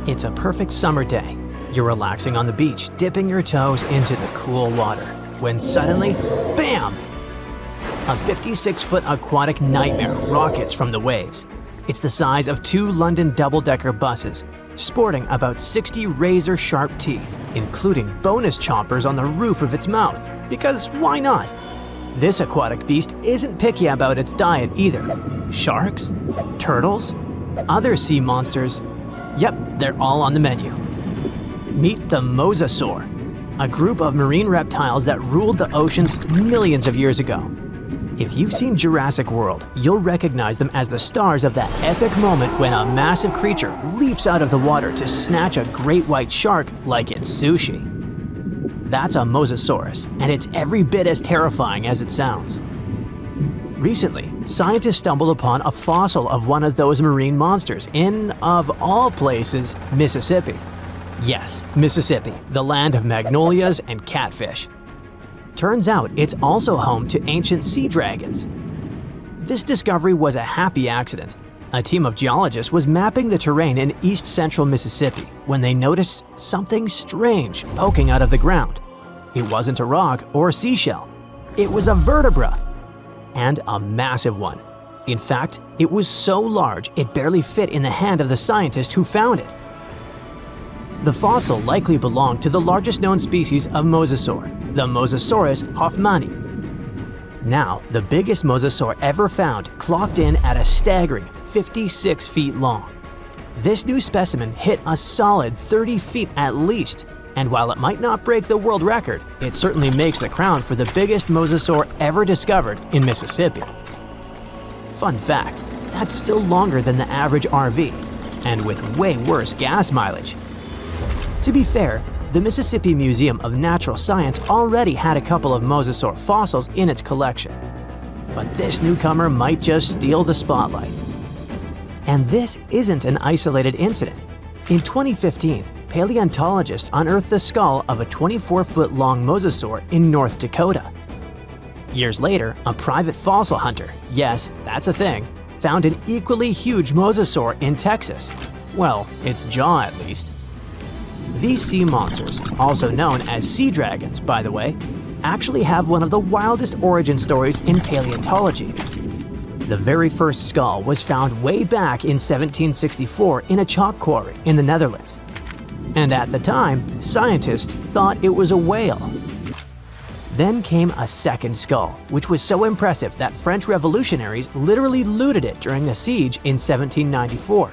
It's a perfect summer day. You're relaxing on the beach, dipping your toes into the cool water, when suddenly, bam! A 56-foot aquatic nightmare rockets from the waves. It's the size of 2 London double-decker buses, sporting about 60 razor-sharp teeth, including bonus chompers on the roof of its mouth, because why not? This aquatic beast isn't picky about its diet either. Sharks? Turtles? Other sea monsters? Yep, they're all on the menu. Meet the mosasaur, a group of marine reptiles that ruled the oceans millions of years ago. If you've seen Jurassic World, you'll recognize them as the stars of that epic moment when a massive creature leaps out of the water to snatch a great white shark like it's sushi. That's a mosasaurus, and it's every bit as terrifying as it sounds. Recently, scientists stumbled upon a fossil of one of those marine monsters in, of all places, Mississippi. Yes, Mississippi, the land of magnolias and catfish. Turns out it's also home to ancient sea dragons. This discovery was a happy accident. A team of geologists was mapping the terrain in east-central Mississippi when they noticed something strange poking out of the ground. It wasn't a rock or seashell. It was a vertebra. And a massive one. In fact, it was so large it barely fit in the hand of the scientist who found it. The fossil likely belonged to the largest known species of mosasaur, the Mosasaurus hoffmanni. Now, the biggest mosasaur ever found clocked in at a staggering 56 feet long. This new specimen hit a solid 30 feet at least, and while it might not break the world record, it certainly makes the crown for the biggest mosasaur ever discovered in Mississippi. Fun fact, that's still longer than the average RV, and with way worse gas mileage. To be fair, the Mississippi Museum of Natural Science already had a couple of mosasaur fossils in its collection. But this newcomer might just steal the spotlight. And this isn't an isolated incident. In 2015, paleontologists unearthed the skull of a 24-foot-long mosasaur in North Dakota. Years later, a private fossil hunter, yes, that's a thing, found an equally huge mosasaur in Texas. Well, its jaw at least. These sea monsters, also known as sea dragons, by the way, actually have one of the wildest origin stories in paleontology. The very first skull was found way back in 1764 in a chalk quarry in the Netherlands. And at the time, scientists thought it was a whale. Then came a second skull, which was so impressive that French revolutionaries literally looted it during the siege in 1794.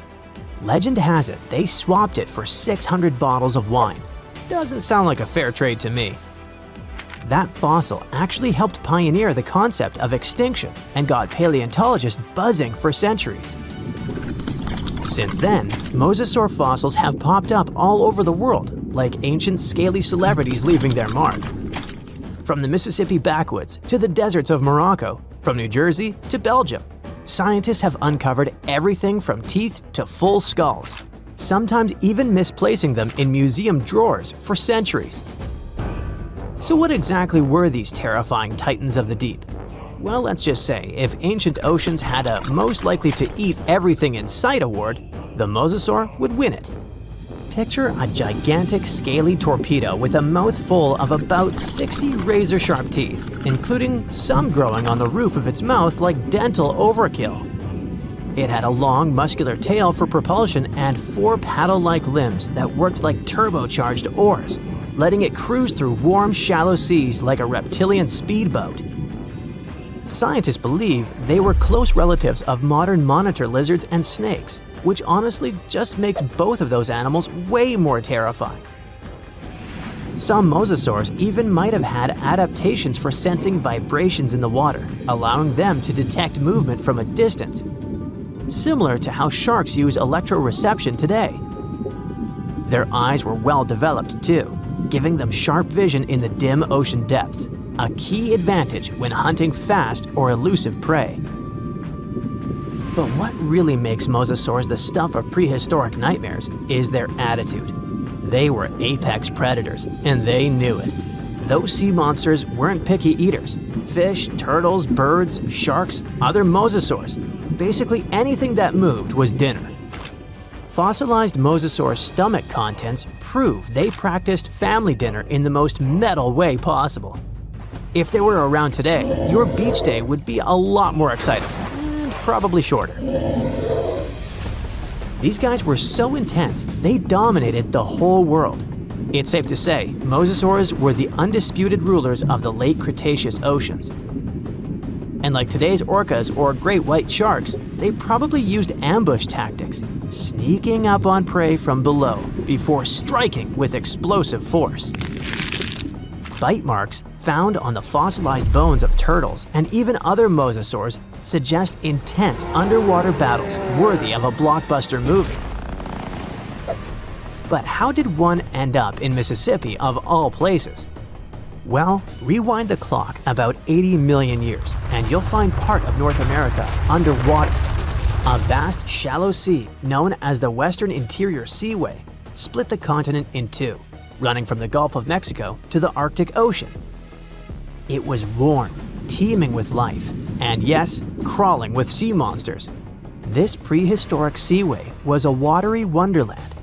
Legend has it they swapped it for 600 bottles of wine. Doesn't sound like a fair trade to me. That fossil actually helped pioneer the concept of extinction and got paleontologists buzzing for centuries. Since then, mosasaur fossils have popped up all over the world, like ancient scaly celebrities leaving their mark. From the Mississippi backwoods to the deserts of Morocco, from New Jersey to Belgium, scientists have uncovered everything from teeth to full skulls, sometimes even misplacing them in museum drawers for centuries. So what exactly were these terrifying titans of the deep? Well, let's just say, if ancient oceans had a most likely to eat everything in sight award, the mosasaur would win it. Picture a gigantic scaly torpedo with a mouth full of about 60 razor-sharp teeth, including some growing on the roof of its mouth like dental overkill. It had a long, muscular tail for propulsion and 4 paddle-like limbs that worked like turbocharged oars, letting it cruise through warm, shallow seas like a reptilian speedboat. Scientists believe they were close relatives of modern monitor lizards and snakes, which honestly just makes both of those animals way more terrifying. Some mosasaurs even might have had adaptations for sensing vibrations in the water, allowing them to detect movement from a distance, similar to how sharks use electroreception today. Their eyes were well developed too, giving them sharp vision in the dim ocean depths, a key advantage when hunting fast or elusive prey. But what really makes mosasaurs the stuff of prehistoric nightmares is their attitude. They were apex predators, and they knew it. Those sea monsters weren't picky eaters. Fish, turtles, birds, sharks, other mosasaurs. Basically anything that moved was dinner. Fossilized mosasaur stomach contents prove they practiced family dinner in the most metal way possible. If they were around today, your beach day would be a lot more exciting, and probably shorter. These guys were so intense, they dominated the whole world. It's safe to say, mosasaurs were the undisputed rulers of the late Cretaceous oceans. And like today's orcas or great white sharks, they probably used ambush tactics, sneaking up on prey from below before striking with explosive force. Bite marks found on the fossilized bones of turtles and even other mosasaurs suggest intense underwater battles worthy of a blockbuster movie. But how did one end up in Mississippi of all places? Well, rewind the clock about 80 million years and you'll find part of North America underwater. A vast shallow sea known as the Western Interior Seaway split the continent in two, running from the Gulf of Mexico to the Arctic Ocean. It was warm, teeming with life, and yes, crawling with sea monsters. This prehistoric seaway was a watery wonderland.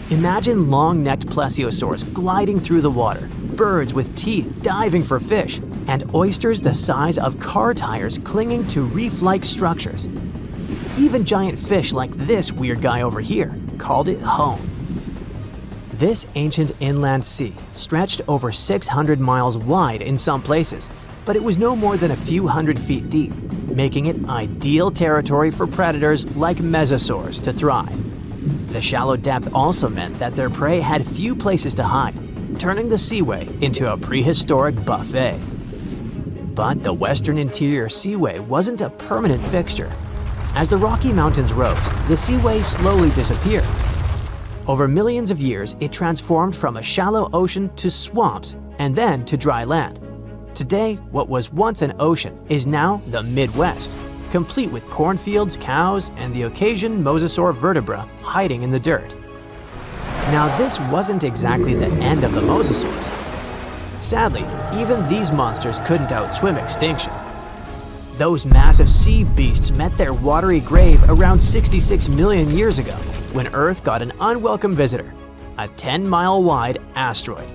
Imagine long-necked plesiosaurs gliding through the water, birds with teeth diving for fish, and oysters the size of car tires clinging to reef-like structures. Even giant fish like this weird guy over here called it home. This ancient inland sea stretched over 600 miles wide in some places, but it was no more than a few hundred feet deep, making it ideal territory for predators like mesosaurs to thrive. The shallow depth also meant that their prey had few places to hide, turning the seaway into a prehistoric buffet. But the Western Interior Seaway wasn't a permanent fixture. As the Rocky Mountains rose, the seaway slowly disappeared. Over millions of years, it transformed from a shallow ocean to swamps and then to dry land. Today, what was once an ocean is now the Midwest, complete with cornfields, cows, and the occasional mosasaur vertebra hiding in the dirt. Now, this wasn't exactly the end of the mosasaurs. Sadly, even these monsters couldn't outswim extinction. Those massive sea beasts met their watery grave around 66 million years ago, when Earth got an unwelcome visitor, a 10-mile-wide asteroid.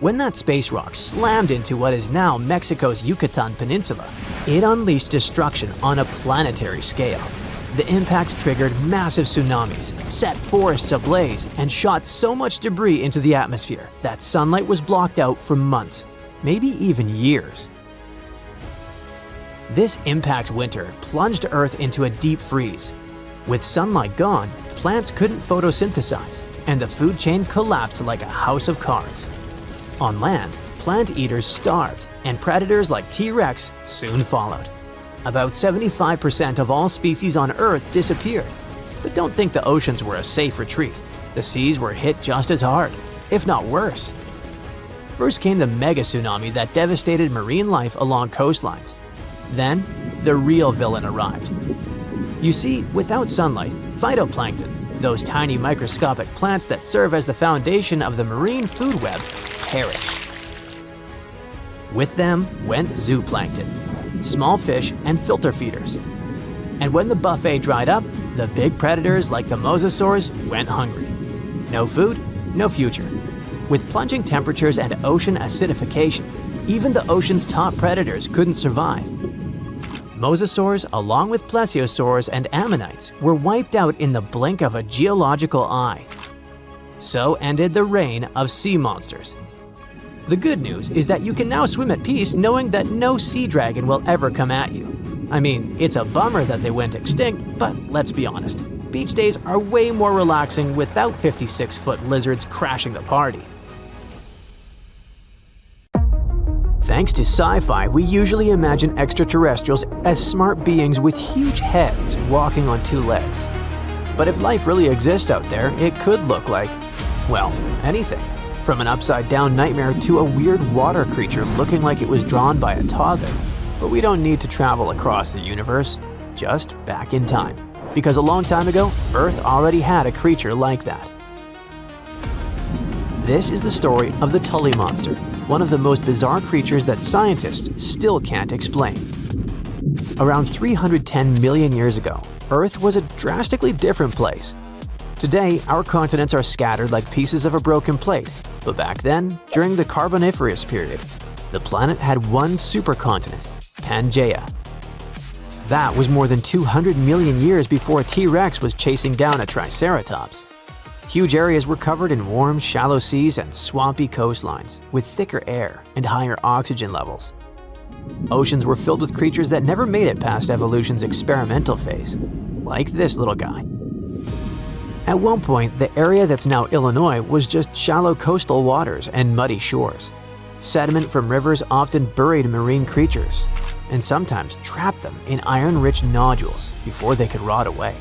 When that space rock slammed into what is now Mexico's Yucatan Peninsula, it unleashed destruction on a planetary scale. The impact triggered massive tsunamis, set forests ablaze, and shot so much debris into the atmosphere that sunlight was blocked out for months, maybe even years. This impact winter plunged Earth into a deep freeze. With sunlight gone, plants couldn't photosynthesize, and the food chain collapsed like a house of cards. On land, plant eaters starved, and predators like T-Rex soon followed. About 75% of all species on Earth disappeared. But don't think the oceans were a safe retreat. The seas were hit just as hard, if not worse. First came the mega tsunami that devastated marine life along coastlines. Then, the real villain arrived. You see, without sunlight, phytoplankton, those tiny microscopic plants that serve as the foundation of the marine food web, perished. With them went zooplankton, small fish and filter feeders. And when the buffet dried up, the big predators like the mosasaurs went hungry. No food, no future. With plunging temperatures and ocean acidification, even the ocean's top predators couldn't survive. Mosasaurs, along with plesiosaurs and ammonites, were wiped out in the blink of a geological eye. So ended the reign of sea monsters. The good news is that you can now swim at peace knowing that no sea dragon will ever come at you. I mean, it's a bummer that they went extinct, but let's be honest, beach days are way more relaxing without 56-foot lizards crashing the party. Thanks to sci-fi, we usually imagine extraterrestrials as smart beings with huge heads walking on two legs. But if life really exists out there, it could look like, well, anything. From an upside-down nightmare to a weird water creature looking like it was drawn by a toddler. But we don't need to travel across the universe, just back in time. Because a long time ago, Earth already had a creature like that. This is the story of the Tully monster, one of the most bizarre creatures that scientists still can't explain. Around 310 million years ago, Earth was a drastically different place. Today, our continents are scattered like pieces of a broken plate, but back then, during the Carboniferous period, the planet had one supercontinent, Pangaea. That was more than 200 million years before a T-Rex was chasing down a Triceratops. Huge areas were covered in warm, shallow seas and swampy coastlines, with thicker air and higher oxygen levels. Oceans were filled with creatures that never made it past evolution's experimental phase, like this little guy. At one point, the area that's now Illinois was just shallow coastal waters and muddy shores. Sediment from rivers often buried marine creatures, and sometimes trapped them in iron-rich nodules before they could rot away.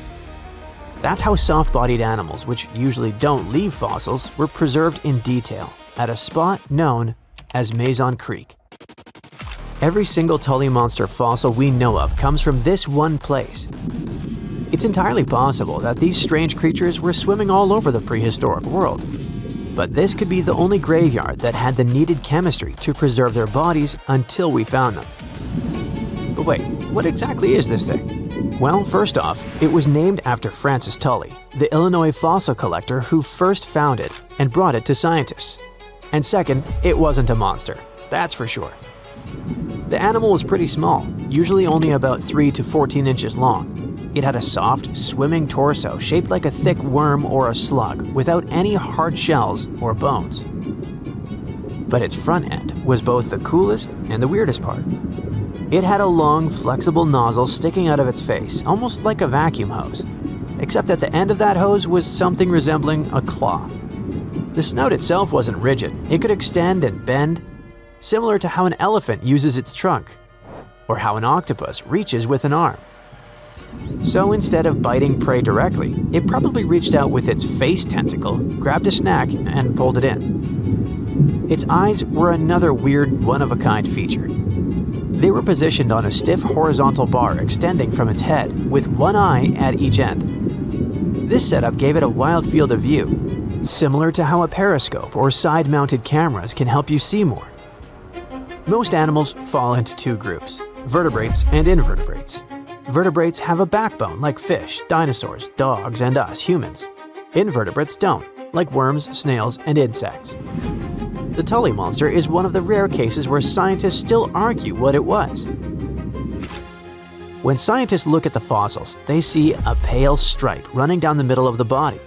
That's how soft-bodied animals, which usually don't leave fossils, were preserved in detail at a spot known as Mason Creek. Every single Tully monster fossil we know of comes from this one place. It's entirely possible that these strange creatures were swimming all over the prehistoric world. But this could be the only graveyard that had the needed chemistry to preserve their bodies until we found them. But wait, what exactly is this thing? Well, first off, it was named after Francis Tully, the Illinois fossil collector who first found it and brought it to scientists. And second, it wasn't a monster, that's for sure. The animal was pretty small, usually only about 3 to 14 inches long. It had a soft, swimming torso shaped like a thick worm or a slug without any hard shells or bones. But its front end was both the coolest and the weirdest part. It had a long, flexible nozzle sticking out of its face, almost like a vacuum hose, except at the end of that hose was something resembling a claw. The snout itself wasn't rigid, it could extend and bend, similar to how an elephant uses its trunk, or how an octopus reaches with an arm. So instead of biting prey directly, it probably reached out with its face tentacle, grabbed a snack, and pulled it in. Its eyes were another weird, one-of-a-kind feature. They were positioned on a stiff horizontal bar extending from its head, with one eye at each end. This setup gave it a wild field of view, similar to how a periscope or side-mounted cameras can help you see more. Most animals fall into two groups, vertebrates and invertebrates. Vertebrates have a backbone like fish, dinosaurs, dogs, and us humans. Invertebrates don't, like worms, snails, and insects. The Tully monster is one of the rare cases where scientists still argue what it was. When scientists look at the fossils, they see a pale stripe running down the middle of the body.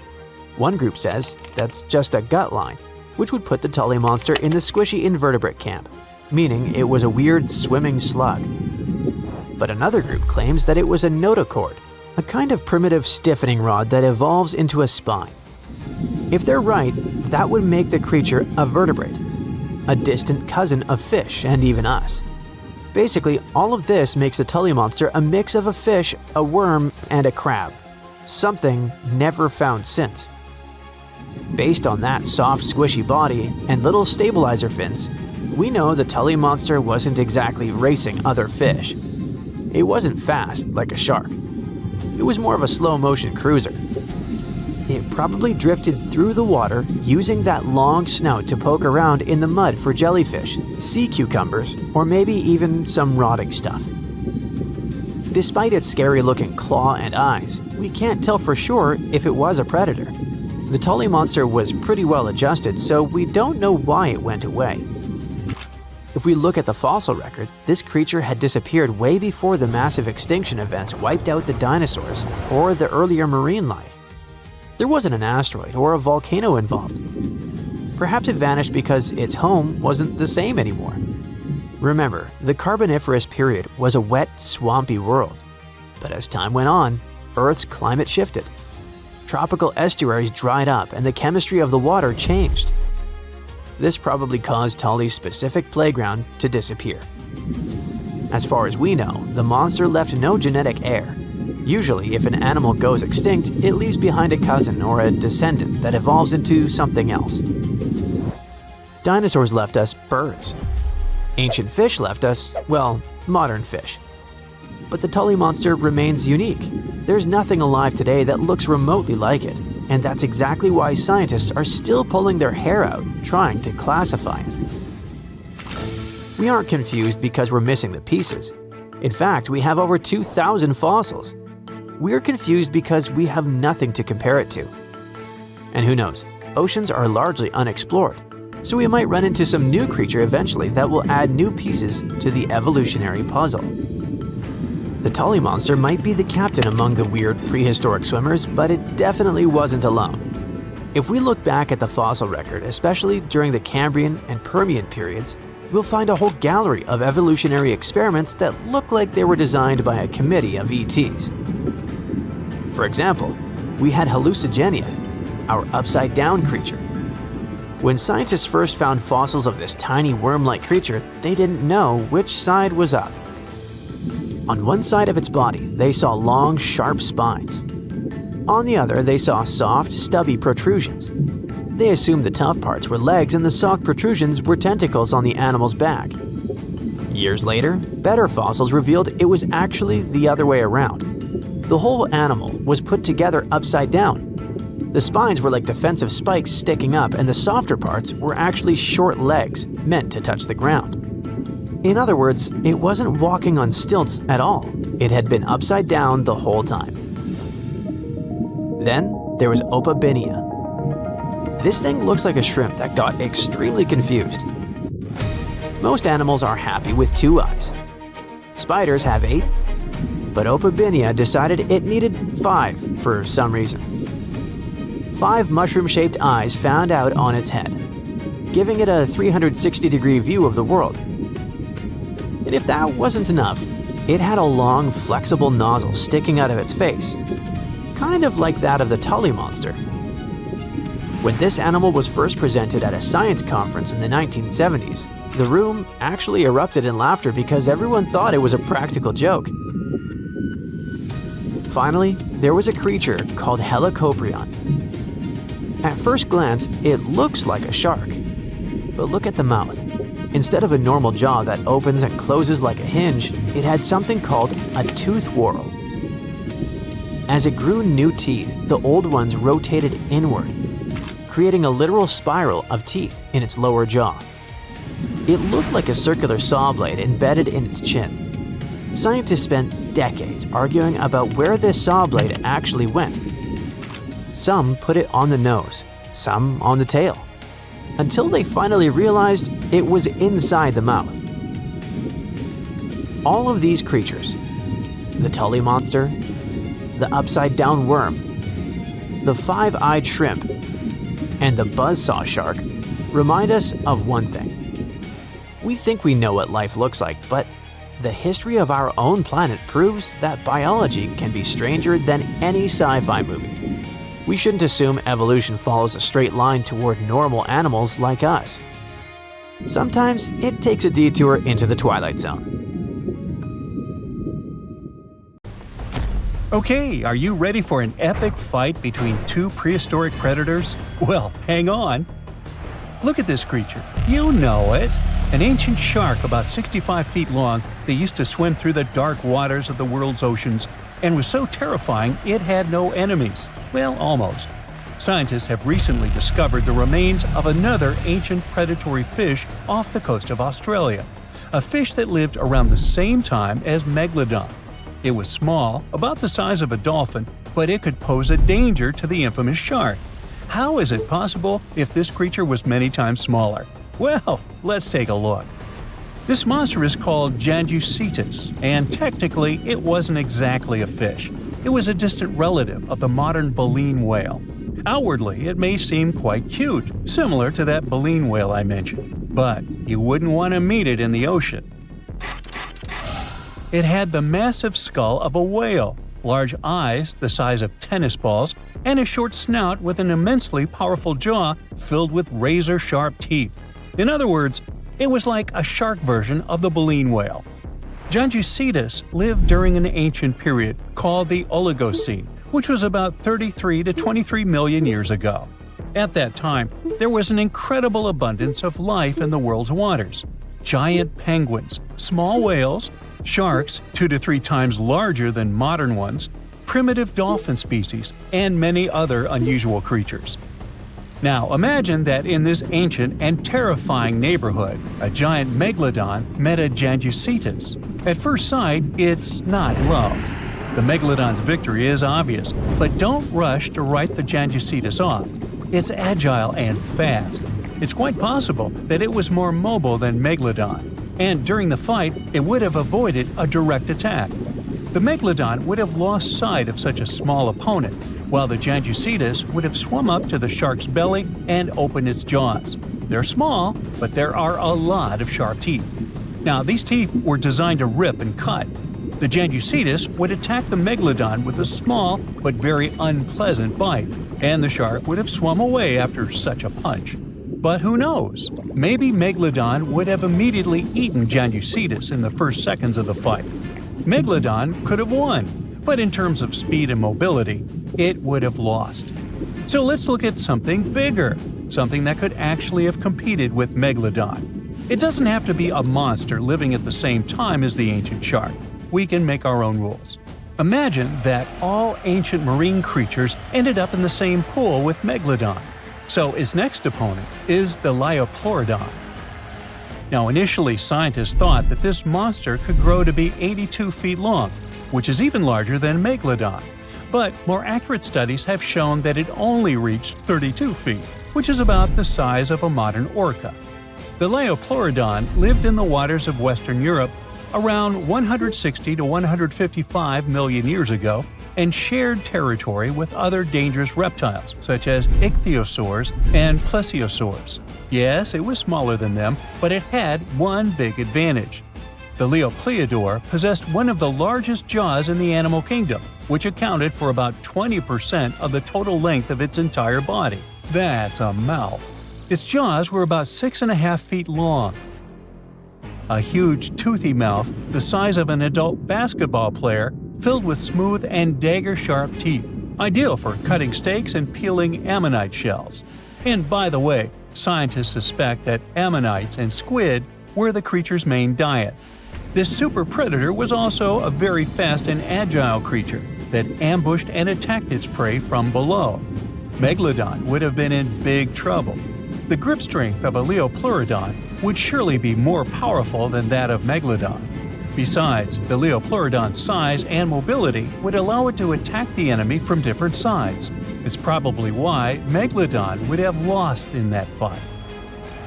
One group says that's just a gut line, which would put the Tully monster in the squishy invertebrate camp, meaning it was a weird swimming slug. But another group claims that it was a notochord, a kind of primitive stiffening rod that evolves into a spine. If they're right, that would make the creature a vertebrate, a distant cousin of fish and even us. Basically, all of this makes the Tully monster a mix of a fish, a worm, and a crab, something never found since. Based on that soft, squishy body and little stabilizer fins, we know the Tully monster wasn't exactly racing other fish. It wasn't fast, like a shark. It was more of a slow-motion cruiser. It probably drifted through the water using that long snout to poke around in the mud for jellyfish, sea cucumbers, or maybe even some rotting stuff. Despite its scary-looking claw and eyes, we can't tell for sure if it was a predator. The Tully monster was pretty well adjusted, so we don't know why it went away. If we look at the fossil record, this creature had disappeared way before the massive extinction events wiped out the dinosaurs or the earlier marine life. There wasn't an asteroid or a volcano involved. Perhaps it vanished because its home wasn't the same anymore. Remember, the Carboniferous period was a wet, swampy world. But as time went on, Earth's climate shifted. Tropical estuaries dried up and the chemistry of the water changed. This probably caused Tully's specific playground to disappear. As far as we know, the monster left no genetic heir. Usually, if an animal goes extinct, it leaves behind a cousin or a descendant that evolves into something else. Dinosaurs left us birds. Ancient fish left us, well, modern fish. But the Tully monster remains unique. There's nothing alive today that looks remotely like it. And that's exactly why scientists are still pulling their hair out trying to classify it. We aren't confused because we're missing the pieces. In fact, we have over 2,000 fossils. We're confused because we have nothing to compare it to. And who knows, oceans are largely unexplored, so we might run into some new creature eventually that will add new pieces to the evolutionary puzzle. The Tully monster might be the captain among the weird prehistoric swimmers, but it definitely wasn't alone. If we look back at the fossil record, especially during the Cambrian and Permian periods, we'll find a whole gallery of evolutionary experiments that look like they were designed by a committee of ETs. For example, we had hallucigenia, our upside-down creature. When scientists first found fossils of this tiny worm-like creature, they didn't know which side was up. On one side of its body, they saw long, sharp spines. On the other, they saw soft, stubby protrusions. They assumed the tough parts were legs and the soft protrusions were tentacles on the animal's back. Years later, better fossils revealed it was actually the other way around. The whole animal was put together upside down. The spines were like defensive spikes sticking up, and the softer parts were actually short legs meant to touch the ground. In other words, it wasn't walking on stilts at all. It had been upside down the whole time. Then there was Opabinia. This thing looks like a shrimp that got extremely confused. Most animals are happy with 2 eyes. Spiders have 8, but Opabinia decided it needed 5 for some reason. 5 mushroom-shaped eyes found out on its head, giving it a 360-degree view of the world. And if that wasn't enough, it had a long, flexible nozzle sticking out of its face, kind of like that of the Tully monster. When this animal was first presented at a science conference in the 1970s, the room actually erupted in laughter because everyone thought it was a practical joke. Finally, there was a creature called Helicoprion. At first glance, it looks like a shark. But look at the mouth. Instead of a normal jaw that opens and closes like a hinge, it had something called a tooth whorl. As it grew new teeth, the old ones rotated inward, creating a literal spiral of teeth in its lower jaw. It looked like a circular saw blade embedded in its chin. Scientists spent decades arguing about where this saw blade actually went. Some put it on the nose, some on the tail, until they finally realized it was inside the mouth. All of these creatures, the Tully monster, the upside-down worm, the 5-eyed shrimp, and the buzzsaw shark, remind us of one thing. We think we know what life looks like, but the history of our own planet proves that biology can be stranger than any sci-fi movie. We shouldn't assume evolution follows a straight line toward normal animals like us. Sometimes it takes a detour into the Twilight Zone. Okay, are you ready for an epic fight between 2 prehistoric predators? Well, hang on. Look at this creature. You know it. An ancient shark about 65 feet long that used to swim through the dark waters of the world's oceans and was so terrifying it had no enemies. Well, almost. Scientists have recently discovered the remains of another ancient predatory fish off the coast of Australia, a fish that lived around the same time as Megalodon. It was small, about the size of a dolphin, but it could pose a danger to the infamous shark. How is it possible if this creature was many times smaller? Well, let's take a look. This monster is called Jagucetus, and technically it wasn't exactly a fish. It was a distant relative of the modern baleen whale. Outwardly, it may seem quite cute, similar to that baleen whale I mentioned, but you wouldn't want to meet it in the ocean. It had the massive skull of a whale, large eyes the size of tennis balls, and a short snout with an immensely powerful jaw filled with razor-sharp teeth. In other words, it was like a shark version of the baleen whale. Jagucetus lived during an ancient period called the Oligocene, which was about 33 to 23 million years ago. At that time, there was an incredible abundance of life in the world's waters. Giant penguins, small whales, sharks 2 to 3 times larger than modern ones, primitive dolphin species, and many other unusual creatures. Now imagine that in this ancient and terrifying neighborhood, a giant megalodon met a Jagucetus. At first sight, it's not love. The megalodon's victory is obvious, but don't rush to write the Janjucetus off. It's agile and fast. It's quite possible that it was more mobile than Megalodon, and during the fight, it would have avoided a direct attack. The Megalodon would have lost sight of such a small opponent, while the Janjucetus would have swum up to the shark's belly and opened its jaws. They're small, but there are a lot of sharp teeth. Now, these teeth were designed to rip and cut. The Janjucetus would attack the Megalodon with a small but very unpleasant bite, and the shark would have swum away after such a punch. But who knows? Maybe Megalodon would have immediately eaten Janjucetus in the first seconds of the fight. Megalodon could have won, but in terms of speed and mobility, it would have lost. So let's look at something bigger, something that could actually have competed with Megalodon. It doesn't have to be a monster living at the same time as the ancient shark. We can make our own rules. Imagine that all ancient marine creatures ended up in the same pool with Megalodon. So its next opponent is the Liopleurodon. Now, initially, scientists thought that this monster could grow to be 82 feet long, which is even larger than Megalodon. But more accurate studies have shown that it only reached 32 feet, which is about the size of a modern orca. The Liopleurodon lived in the waters of Western Europe around 160 to 155 million years ago and shared territory with other dangerous reptiles such as ichthyosaurs and plesiosaurs. Yes, it was smaller than them, but it had one big advantage. The Liopleurodon possessed one of the largest jaws in the animal kingdom, which accounted for about 20% of the total length of its entire body. That's a mouth. Its jaws were about 6.5 feet long. A huge, toothy mouth the size of an adult basketball player filled with smooth and dagger-sharp teeth, ideal for cutting steaks and peeling ammonite shells. And by the way, scientists suspect that ammonites and squid were the creature's main diet. This super predator was also a very fast and agile creature that ambushed and attacked its prey from below. Megalodon would have been in big trouble. The grip strength of a Liopleurodon would surely be more powerful than that of Megalodon. Besides, the Liopleurodon's size and mobility would allow it to attack the enemy from different sides. It's probably why Megalodon would have lost in that fight.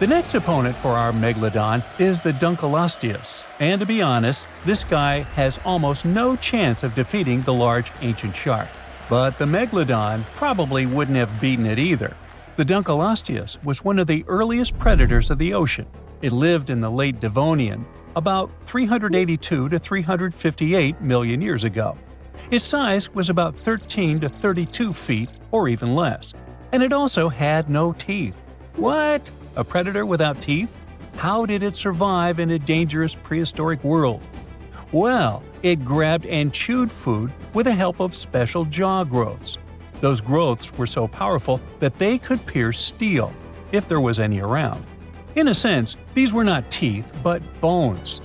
The next opponent for our Megalodon is the Dunkleosteus, and to be honest, this guy has almost no chance of defeating the large ancient shark. But the Megalodon probably wouldn't have beaten it either. The Dunkleosteus was one of the earliest predators of the ocean. It lived in the late Devonian, about 382 to 358 million years ago. Its size was about 13 to 32 feet or even less, and it also had no teeth. What? A predator without teeth? How did it survive in a dangerous prehistoric world? Well, it grabbed and chewed food with the help of special jaw growths. Those growths were so powerful that they could pierce steel, if there was any around. In a sense, these were not teeth, but bones.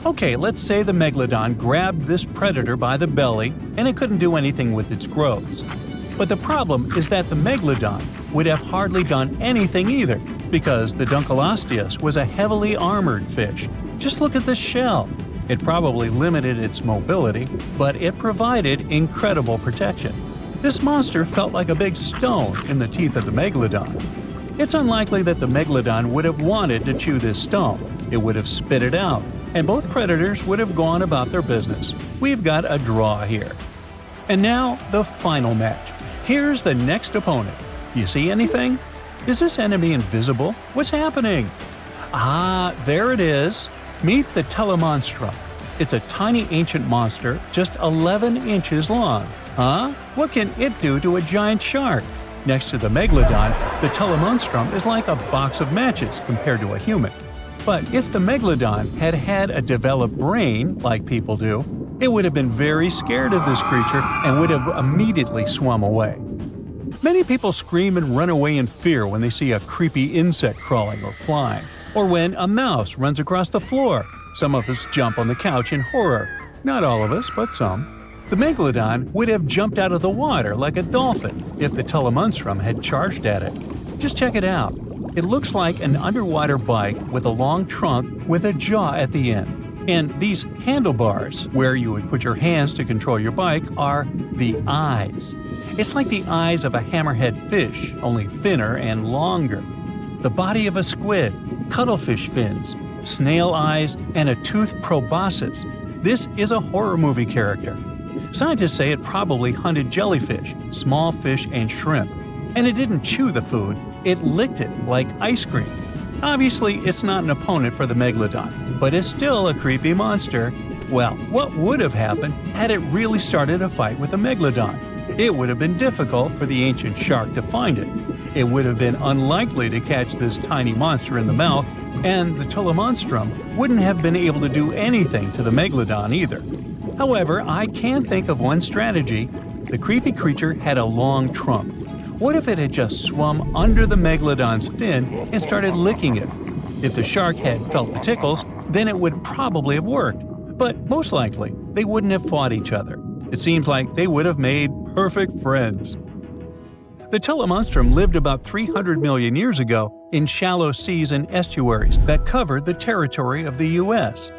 Okay, let's say the Megalodon grabbed this predator by the belly and it couldn't do anything with its growths. But the problem is that the Megalodon would have hardly done anything either, because the Dunkleosteus was a heavily armored fish. Just look at this shell. It probably limited its mobility, but it provided incredible protection. This monster felt like a big stone in the teeth of the Megalodon. It's unlikely that the Megalodon would have wanted to chew this stone. It would have spit it out, and both predators would have gone about their business. We've got a draw here. And now, the final match. Here's the next opponent. You see anything? Is this enemy invisible? What's happening? Ah, there it is. Meet the Telemonstrum. It's a tiny ancient monster, just 11 inches long. Huh? What can it do to a giant shark? Next to the Megalodon, the Telemonstrum is like a box of matches compared to a human. But if the Megalodon had had a developed brain, like people do, it would have been very scared of this creature and would have immediately swum away. Many people scream and run away in fear when they see a creepy insect crawling or flying, or when a mouse runs across the floor. Some of us jump on the couch in horror. Not all of us, but some. The Megalodon would have jumped out of the water like a dolphin if the Telemonstrum had charged at it. Just check it out. It looks like an underwater bike with a long trunk with a jaw at the end. And these handlebars, where you would put your hands to control your bike, are the eyes. It's like the eyes of a hammerhead fish, only thinner and longer. The body of a squid, cuttlefish fins, snail eyes, and a toothed proboscis. This is a horror movie character. Scientists say it probably hunted jellyfish, small fish, and shrimp. And it didn't chew the food, it licked it like ice cream. Obviously, it's not an opponent for the megalodon, but it's still a creepy monster. Well, what would have happened had it really started a fight with a megalodon? It would have been difficult for the ancient shark to find it. It would have been unlikely to catch this tiny monster in the mouth, and the telemonstrum wouldn't have been able to do anything to the megalodon either. However, I can think of one strategy. The creepy creature had a long trunk. What if it had just swum under the megalodon's fin and started licking it? If the shark had felt the tickles, then it would probably have worked. But most likely, they wouldn't have fought each other. It seems like they would have made perfect friends. The telemonstrum lived about 300 million years ago in shallow seas and estuaries that covered the territory of the U.S.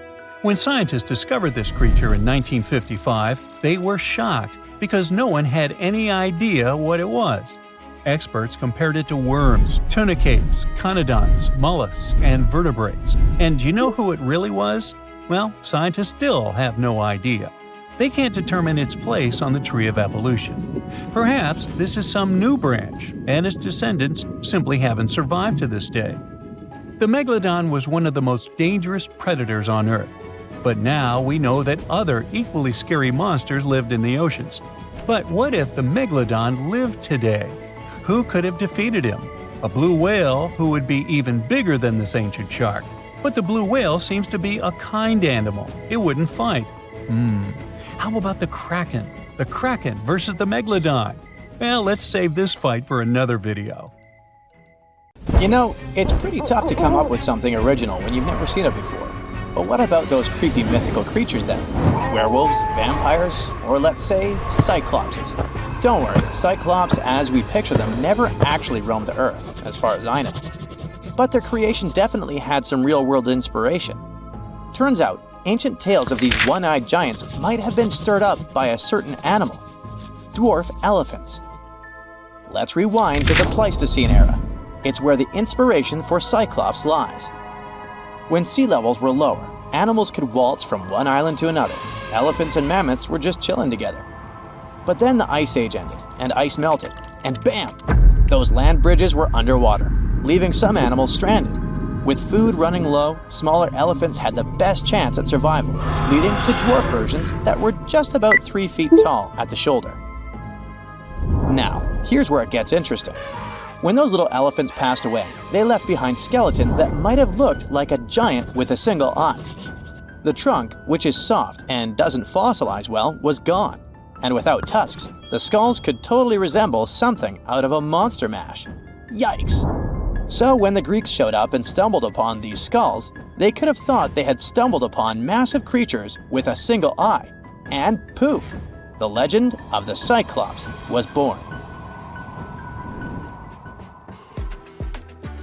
When scientists discovered this creature in 1955, they were shocked because no one had any idea what it was. Experts compared it to worms, tunicates, conodonts, mollusks, and vertebrates. And do you know who it really was? Well, scientists still have no idea. They can't determine its place on the tree of evolution. Perhaps this is some new branch, and its descendants simply haven't survived to this day. The megalodon was one of the most dangerous predators on Earth. But now we know that other equally scary monsters lived in the oceans. But what if the megalodon lived today? Who could have defeated him? A blue whale who would be even bigger than this ancient shark. But the blue whale seems to be a kind animal. It wouldn't fight. How about the kraken? The kraken versus the megalodon? Well, let's save this fight for another video. You know, it's pretty tough to come up with something original when you've never seen it before. But what about those creepy mythical creatures then? Werewolves, vampires, or let's say, cyclopses? Don't worry, cyclops as we picture them never actually roamed the Earth, as far as I know. But their creation definitely had some real-world inspiration. Turns out, ancient tales of these one-eyed giants might have been stirred up by a certain animal, dwarf elephants. Let's rewind to the Pleistocene era. It's where the inspiration for cyclops lies. When sea levels were lower, animals could waltz from one island to another. Elephants and mammoths were just chilling together. But then the Ice Age ended, and ice melted, and bam! Those land bridges were underwater, leaving some animals stranded. With food running low, smaller elephants had the best chance at survival, leading to dwarf versions that were just about 3 feet tall at the shoulder. Now, here's where it gets interesting. When those little elephants passed away, they left behind skeletons that might have looked like a giant with a single eye. The trunk, which is soft and doesn't fossilize well, was gone. And without tusks, the skulls could totally resemble something out of a monster mash. Yikes! So when the Greeks showed up and stumbled upon these skulls, they could have thought they had stumbled upon massive creatures with a single eye. And poof! The legend of the Cyclops was born.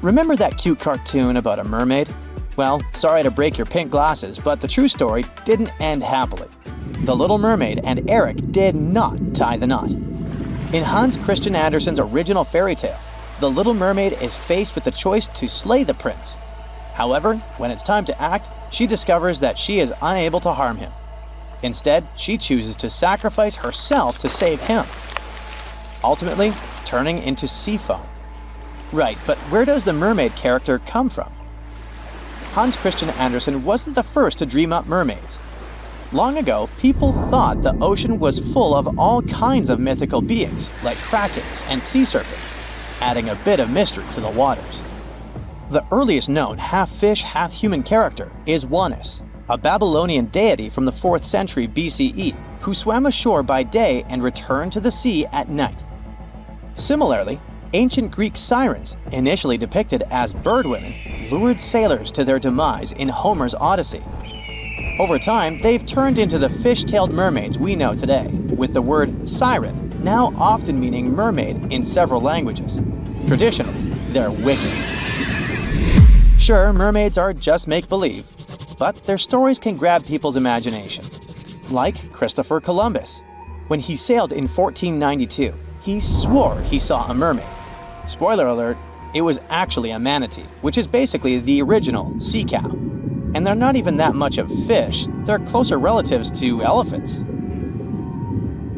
Remember that cute cartoon about a mermaid? Well, sorry to break your pink glasses, but the true story didn't end happily. The Little Mermaid and Eric did not tie the knot. In Hans Christian Andersen's original fairy tale, the Little Mermaid is faced with the choice to slay the prince. However, when it's time to act, she discovers that she is unable to harm him. Instead, she chooses to sacrifice herself to save him, ultimately turning into sea foam. Right, but where does the mermaid character come from? Hans Christian Andersen wasn't the first to dream up mermaids. Long ago, people thought the ocean was full of all kinds of mythical beings, like krakens and sea serpents, adding a bit of mystery to the waters. The earliest known half-fish, half-human character is Wanus, a Babylonian deity from the 4th century BCE who swam ashore by day and returned to the sea at night. Similarly, ancient Greek sirens, initially depicted as birdwomen, lured sailors to their demise in Homer's Odyssey. Over time, they've turned into the fish-tailed mermaids we know today, with the word siren now often meaning mermaid in several languages. Traditionally, they're wicked. Sure, mermaids are just make-believe, but their stories can grab people's imagination. Like Christopher Columbus. When he sailed in 1492, he swore he saw a mermaid. Spoiler alert, it was actually a manatee, which is basically the original sea cow. And they're not even that much of fish, they're closer relatives to elephants.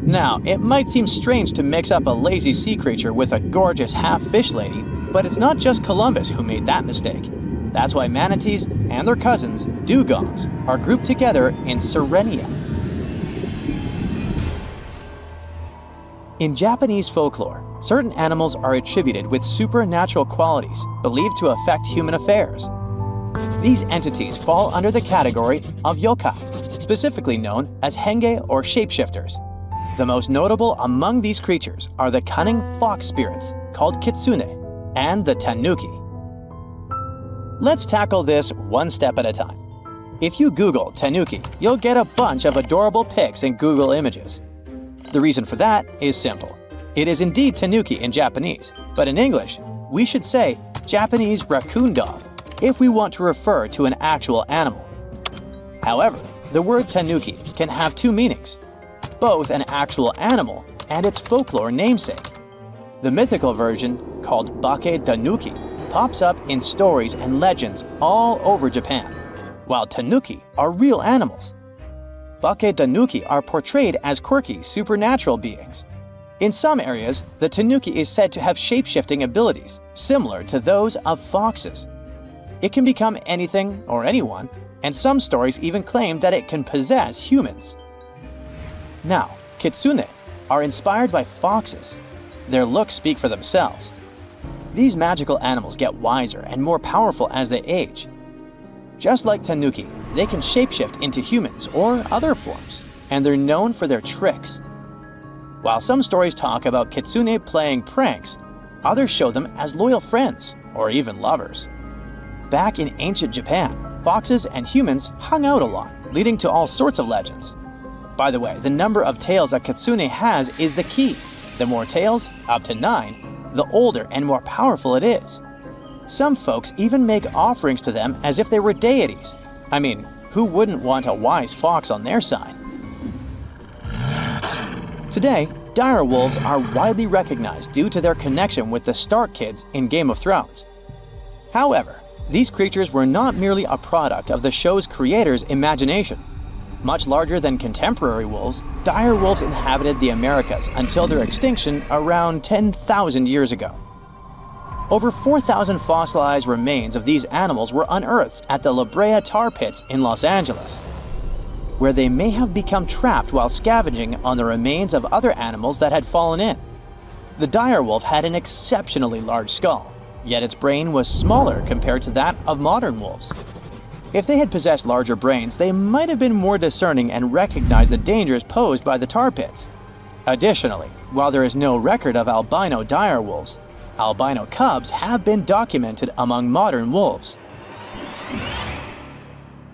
Now, it might seem strange to mix up a lazy sea creature with a gorgeous half-fish lady, but it's not just Columbus who made that mistake. That's why manatees and their cousins, dugongs, are grouped together in Sirenia. In Japanese folklore, certain animals are attributed with supernatural qualities believed to affect human affairs. These entities fall under the category of yokai, specifically known as henge or shapeshifters. The most notable among these creatures are the cunning fox spirits called kitsune and the tanuki. Let's tackle this one step at a time. If you Google tanuki, you'll get a bunch of adorable pics in Google Images. The reason for that is simple. It is indeed tanuki in Japanese, but in English, we should say Japanese raccoon dog if we want to refer to an actual animal. However, the word tanuki can have two meanings, both an actual animal and its folklore namesake. The mythical version, called Bake Tanuki, pops up in stories and legends all over Japan, while tanuki are real animals. Bake Tanuki are portrayed as quirky, supernatural beings. In some areas, the tanuki is said to have shape-shifting abilities, similar to those of foxes. It can become anything or anyone, and some stories even claim that it can possess humans. Now, kitsune are inspired by foxes. Their looks speak for themselves. These magical animals get wiser and more powerful as they age. Just like tanuki, they can shapeshift into humans or other forms, and they're known for their tricks. While some stories talk about kitsune playing pranks, others show them as loyal friends or even lovers. Back in ancient Japan, foxes and humans hung out a lot, leading to all sorts of legends. By the way, the number of tails a kitsune has is the key. The more tails, up to 9, the older and more powerful it is. Some folks even make offerings to them as if they were deities. I mean, who wouldn't want a wise fox on their side? Today, dire wolves are widely recognized due to their connection with the Stark kids in Game of Thrones. However, these creatures were not merely a product of the show's creators' imagination. Much larger than contemporary wolves, dire wolves inhabited the Americas until their extinction around 10,000 years ago. Over 4,000 fossilized remains of these animals were unearthed at the La Brea tar pits in Los Angeles, where they may have become trapped while scavenging on the remains of other animals that had fallen in. The dire wolf had an exceptionally large skull, yet its brain was smaller compared to that of modern wolves. If they had possessed larger brains, they might have been more discerning and recognized the dangers posed by the tar pits. Additionally, while there is no record of albino dire wolves, albino cubs have been documented among modern wolves.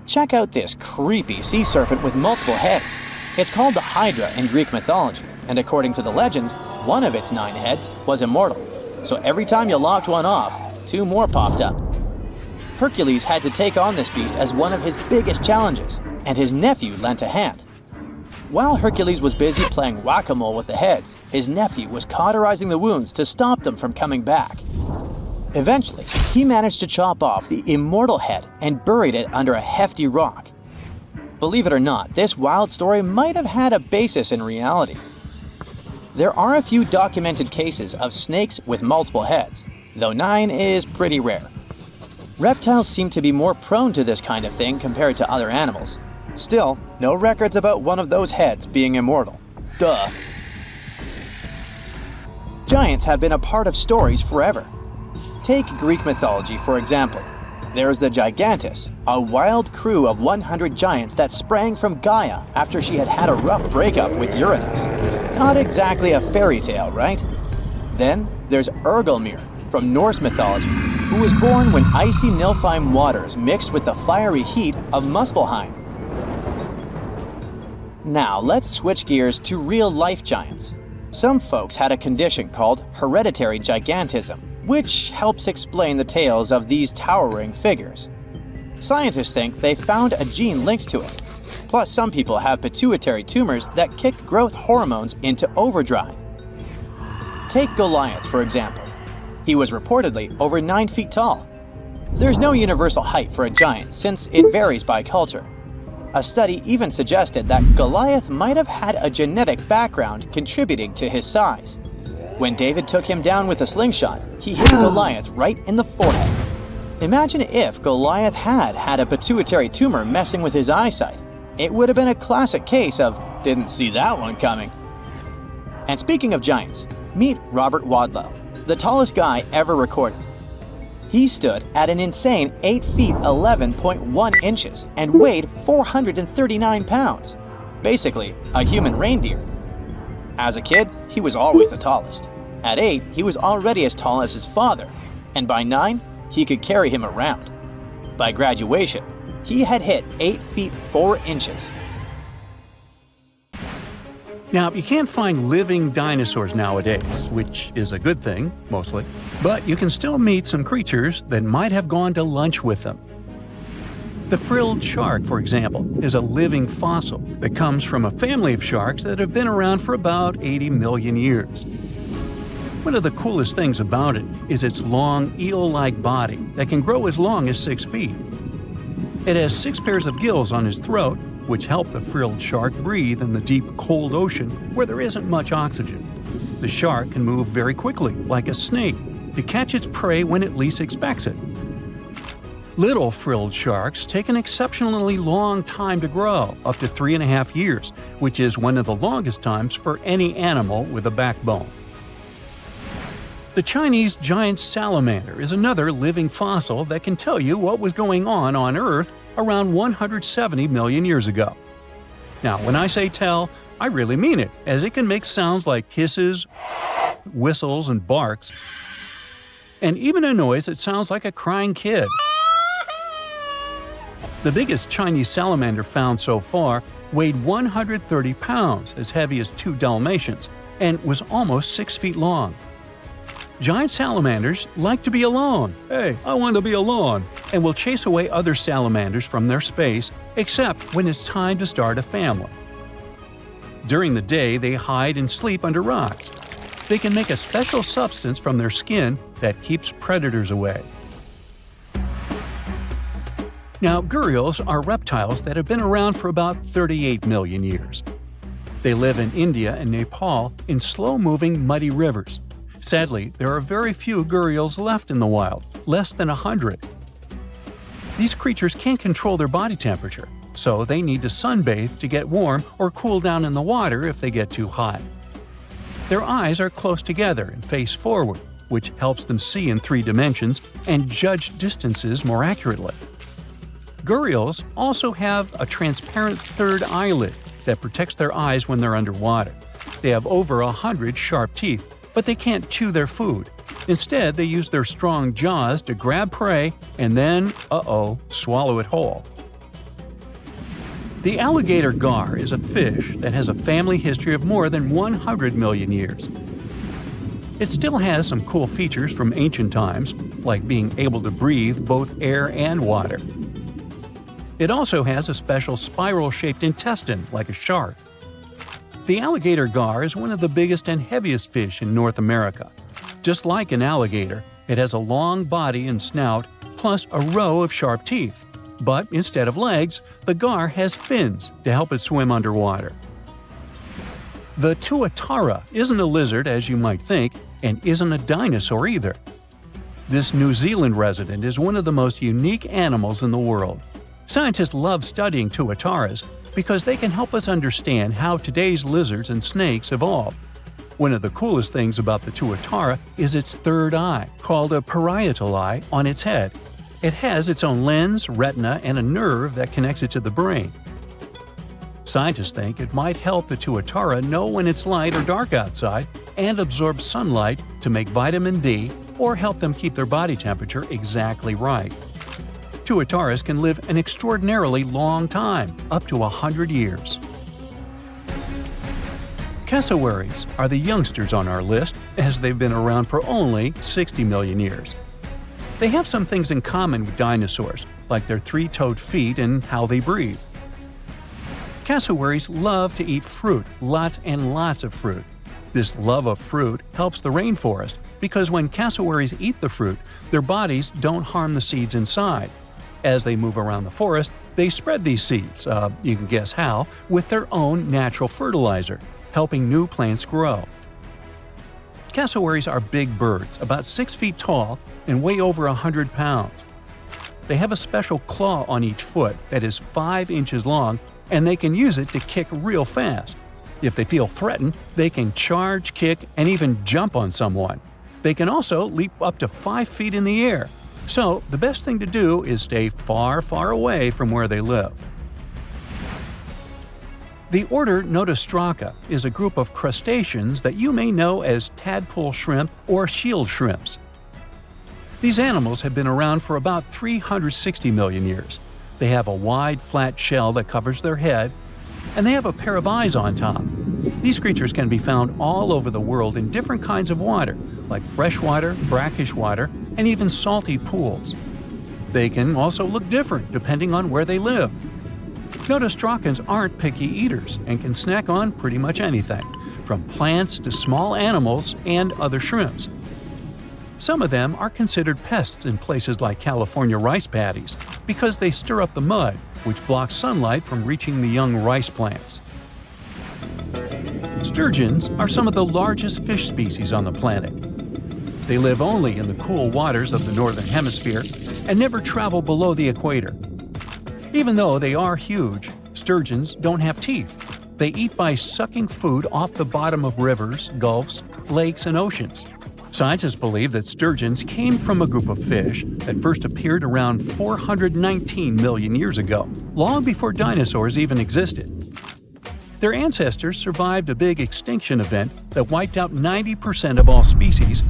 Check out this creepy sea serpent with multiple heads. It's called the Hydra in Greek mythology, and according to the legend, one of its 9 heads was immortal. So every time you lopped one off, 2 more popped up. Hercules had to take on this beast as one of his biggest challenges, and his nephew lent a hand. While Hercules was busy playing whack-a-mole with the heads, his nephew was cauterizing the wounds to stop them from coming back. Eventually, he managed to chop off the immortal head and buried it under a hefty rock. Believe it or not, this wild story might have had a basis in reality. There are a few documented cases of snakes with multiple heads, though 9 is pretty rare. Reptiles seem to be more prone to this kind of thing compared to other animals. Still, no records about one of those heads being immortal. Duh. Giants have been a part of stories forever. Take Greek mythology, for example. There's the Gigantus, a wild crew of 100 giants that sprang from Gaia after she had had a rough breakup with Uranus. Not exactly a fairy tale, right? Then there's Ergelmir from Norse mythology, who was born when icy Nilfheim waters mixed with the fiery heat of Muspelheim. Now let's switch gears to real-life giants. Some folks had a condition called hereditary gigantism, which helps explain the tales of these towering figures. Scientists think they found a gene linked to it. Plus, some people have pituitary tumors that kick growth hormones into overdrive. Take Goliath, for example. He was reportedly over 9 feet tall. There's no universal height for a giant since it varies by culture. A study even suggested that Goliath might have had a genetic background contributing to his size. When David took him down with a slingshot, he hit Goliath right in the forehead. Imagine if Goliath had a pituitary tumor messing with his eyesight. It would have been a classic case of, didn't see that one coming. And speaking of giants, meet Robert Wadlow, the tallest guy ever recorded. He stood at an insane 8 feet 11.1 inches and weighed 439 pounds. Basically, a human reindeer. As a kid, he was always the tallest. At 8, he was already as tall as his father, and by 9, he could carry him around. By graduation, he had hit 8 feet 4 inches. Now, you can't find living dinosaurs nowadays, which is a good thing, mostly, but you can still meet some creatures that might have gone to lunch with them. The frilled shark, for example, is a living fossil that comes from a family of sharks that have been around for about 80 million years. One of the coolest things about it is its long, eel-like body that can grow as long as 6 feet. It has 6 pairs of gills on his throat, which help the frilled shark breathe in the deep, cold ocean where there isn't much oxygen. The shark can move very quickly, like a snake, to catch its prey when it least expects it. Little frilled sharks take an exceptionally long time to grow, up to 3.5 years, which is one of the longest times for any animal with a backbone. The Chinese giant salamander is another living fossil that can tell you what was going on Earth around 170 million years ago. Now, when I say tell, I really mean it, as it can make sounds like hisses, whistles, and barks, and even a noise that sounds like a crying kid. The biggest Chinese salamander found so far weighed 130 pounds, as heavy as 2 Dalmatians, and was almost 6 feet long. Giant salamanders like to be alone. Hey, I want to be alone. And will chase away other salamanders from their space, except when it's time to start a family. During the day, they hide and sleep under rocks. They can make a special substance from their skin that keeps predators away. Now, gharials are reptiles that have been around for about 38 million years. They live in India and Nepal in slow-moving, muddy rivers. Sadly, there are very few gharials left in the wild, less than 100. These creatures can't control their body temperature, so they need to sunbathe to get warm or cool down in the water if they get too hot. Their eyes are close together and face forward, which helps them see in 3 dimensions and judge distances more accurately. Gharials also have a transparent third eyelid that protects their eyes when they're underwater. They have over 100 sharp teeth, but they can't chew their food. Instead, they use their strong jaws to grab prey and then, swallow it whole. The alligator gar is a fish that has a family history of more than 100 million years. It still has some cool features from ancient times, like being able to breathe both air and water. It also has a special spiral-shaped intestine, like a shark. The alligator gar is one of the biggest and heaviest fish in North America. Just like an alligator, it has a long body and snout, plus a row of sharp teeth. But instead of legs, the gar has fins to help it swim underwater. The tuatara isn't a lizard as you might think, and isn't a dinosaur either. This New Zealand resident is one of the most unique animals in the world. Scientists love studying tuataras because they can help us understand how today's lizards and snakes evolved. One of the coolest things about the tuatara is its third eye, called a parietal eye, on its head. It has its own lens, retina, and a nerve that connects it to the brain. Scientists think it might help the tuatara know when it's light or dark outside and absorb sunlight to make vitamin D or help them keep their body temperature exactly right. Tuataras can live an extraordinarily long time, up to 100 years. Cassowaries are the youngsters on our list, as they've been around for only 60 million years. They have some things in common with dinosaurs, like their three-toed feet and how they breathe. Cassowaries love to eat fruit, lots and lots of fruit. This love of fruit helps the rainforest because when cassowaries eat the fruit, their bodies don't harm the seeds inside. As they move around the forest, they spread these seeds, you can guess how, with their own natural fertilizer, helping new plants grow. Cassowaries are big birds, about 6 feet tall and weigh over 100 pounds. They have a special claw on each foot that is 5 inches long, and they can use it to kick real fast. If they feel threatened, they can charge, kick, and even jump on someone. They can also leap up to 5 feet in the air. So, the best thing to do is stay far, far away from where they live. The order Notostraca is a group of crustaceans that you may know as tadpole shrimp or shield shrimps. These animals have been around for about 360 million years. They have a wide, flat shell that covers their head, and they have a pair of eyes on top. These creatures can be found all over the world in different kinds of water, like freshwater, brackish water, and even salty pools. They can also look different depending on where they live. Notostracans aren't picky eaters and can snack on pretty much anything, from plants to small animals and other shrimps. Some of them are considered pests in places like California rice paddies because they stir up the mud, which blocks sunlight from reaching the young rice plants. Sturgeons are some of the largest fish species on the planet. They live only in the cool waters of the northern hemisphere and never travel below the equator. Even though they are huge, sturgeons don't have teeth. They eat by sucking food off the bottom of rivers, gulfs, lakes, and oceans. Scientists believe that sturgeons came from a group of fish that first appeared around 419 million years ago, long before dinosaurs even existed. Their ancestors survived a big extinction event that wiped out 90% of all species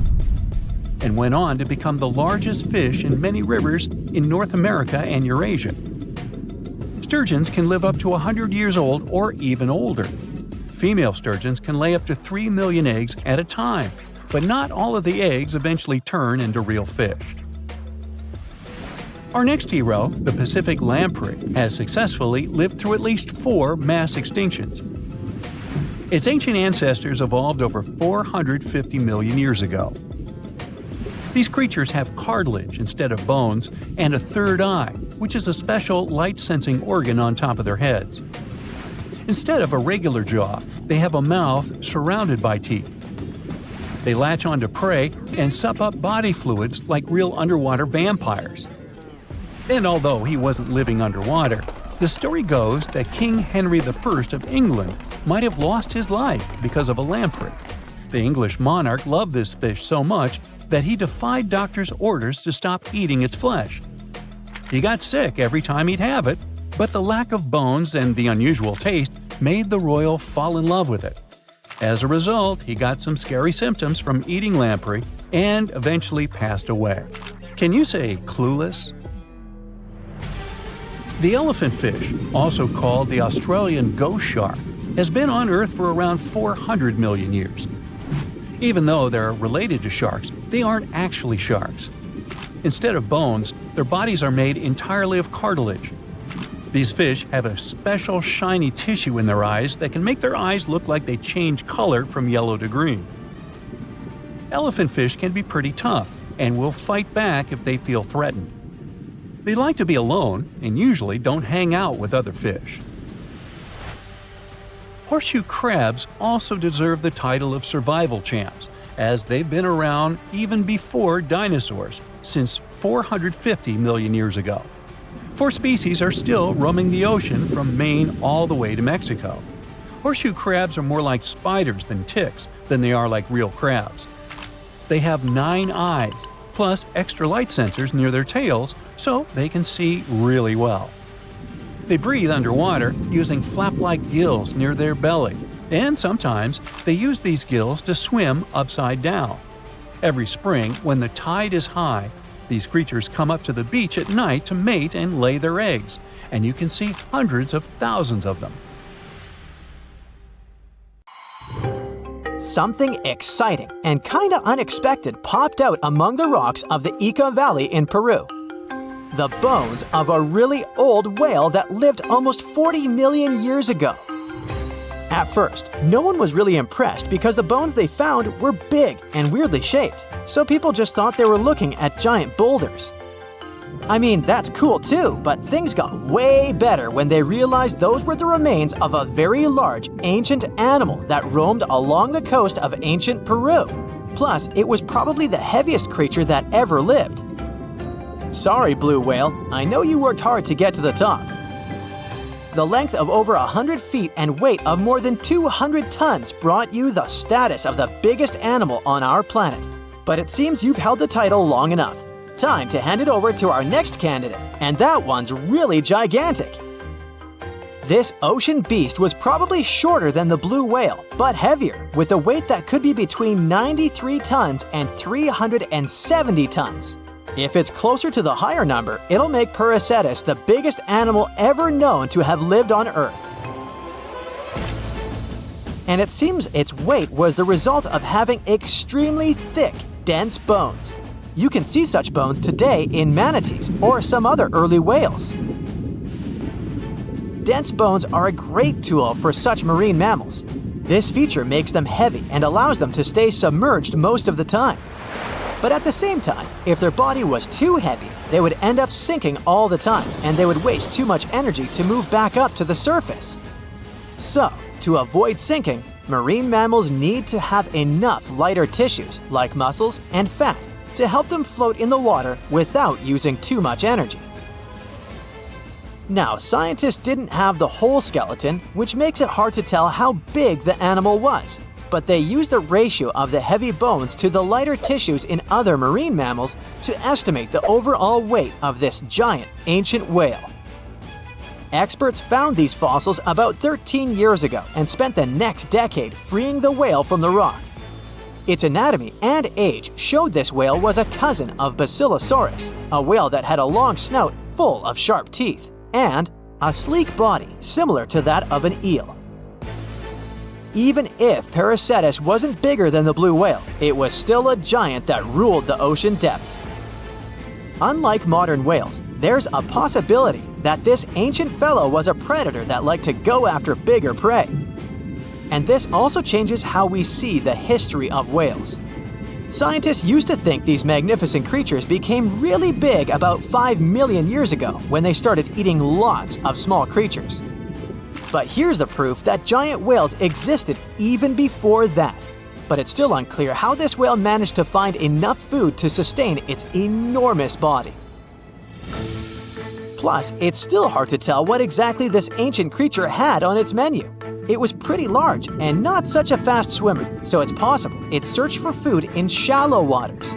and went on to become the largest fish in many rivers in North America and Eurasia. Sturgeons can live up to 100 years old or even older. Female sturgeons can lay up to 3 million eggs at a time, but not all of the eggs eventually turn into real fish. Our next hero, the Pacific lamprey, has successfully lived through at least 4 mass extinctions. Its ancient ancestors evolved over 450 million years ago. These creatures have cartilage instead of bones and a third eye, which is a special light-sensing organ on top of their heads. Instead of a regular jaw, they have a mouth surrounded by teeth. They latch onto prey and sup up body fluids like real underwater vampires. And although he wasn't living underwater, the story goes that King Henry I of England might have lost his life because of a lamprey. The English monarch loved this fish so much that he defied doctors' orders to stop eating its flesh. He got sick every time he'd have it, but the lack of bones and the unusual taste made the royal fall in love with it. As a result, he got some scary symptoms from eating lamprey and eventually passed away. Can you say clueless? The elephant fish, also called the Australian ghost shark, has been on Earth for around 400 million years. Even though they're related to sharks, they aren't actually sharks. Instead of bones, their bodies are made entirely of cartilage. These fish have a special shiny tissue in their eyes that can make their eyes look like they change color from yellow to green. Elephant fish can be pretty tough and will fight back if they feel threatened. They like to be alone and usually don't hang out with other fish. Horseshoe crabs also deserve the title of survival champs, as they've been around even before dinosaurs, since 450 million years ago. 4 species are still roaming the ocean from Maine all the way to Mexico. Horseshoe crabs are more like spiders than ticks than they are like real crabs. They have 9 eyes, plus extra light sensors near their tails so they can see really well. They breathe underwater using flap-like gills near their belly, and sometimes they use these gills to swim upside down. Every spring, when the tide is high, these creatures come up to the beach at night to mate and lay their eggs, and you can see hundreds of thousands of them. something exciting and kinda unexpected popped out among the rocks of the Ica Valley in Peru. The bones of a really old whale that lived almost 40 million years ago. At first, no one was really impressed because the bones they found were big and weirdly shaped, so people just thought they were looking at giant boulders. I mean, that's cool too, but things got way better when they realized those were the remains of a very large, ancient animal that roamed along the coast of ancient Peru. Plus, it was probably the heaviest creature that ever lived. Sorry, blue whale, I know you worked hard to get to the top. The length of over 100 feet and weight of more than 200 tons brought you the status of the biggest animal on our planet. But it seems you've held the title long enough. Time to hand it over to our next candidate, and that one's really gigantic. This ocean beast was probably shorter than the blue whale, but heavier, with a weight that could be between 93 tons and 370 tons. If it's closer to the higher number, it'll make Paracetus the biggest animal ever known to have lived on Earth. And it seems its weight was the result of having extremely thick, dense bones. You can see such bones today in manatees or some other early whales. Dense bones are a great tool for such marine mammals. This feature makes them heavy and allows them to stay submerged most of the time. But at the same time, if their body was too heavy, they would end up sinking all the time and they would waste too much energy to move back up to the surface. So, to avoid sinking, marine mammals need to have enough lighter tissues, like muscles and fat, to help them float in the water without using too much energy. Now, scientists didn't have the whole skeleton, which makes it hard to tell how big the animal was, but they used the ratio of the heavy bones to the lighter tissues in other marine mammals to estimate the overall weight of this giant ancient whale. Experts found these fossils about 13 years ago and spent the next decade freeing the whale from the rock. Its anatomy and age showed this whale was a cousin of Basilosaurus, a whale that had a long snout full of sharp teeth, and a sleek body similar to that of an eel. Even if Paracetus wasn't bigger than the blue whale, it was still a giant that ruled the ocean depths. Unlike modern whales, there's a possibility that this ancient fellow was a predator that liked to go after bigger prey. And this also changes how we see the history of whales. Scientists used to think these magnificent creatures became really big about 5 million years ago when they started eating lots of small creatures. But here's the proof that giant whales existed even before that. But it's still unclear how this whale managed to find enough food to sustain its enormous body. Plus, it's still hard to tell what exactly this ancient creature had on its menu. It was pretty large and not such a fast swimmer, so it's possible it searched for food in shallow waters.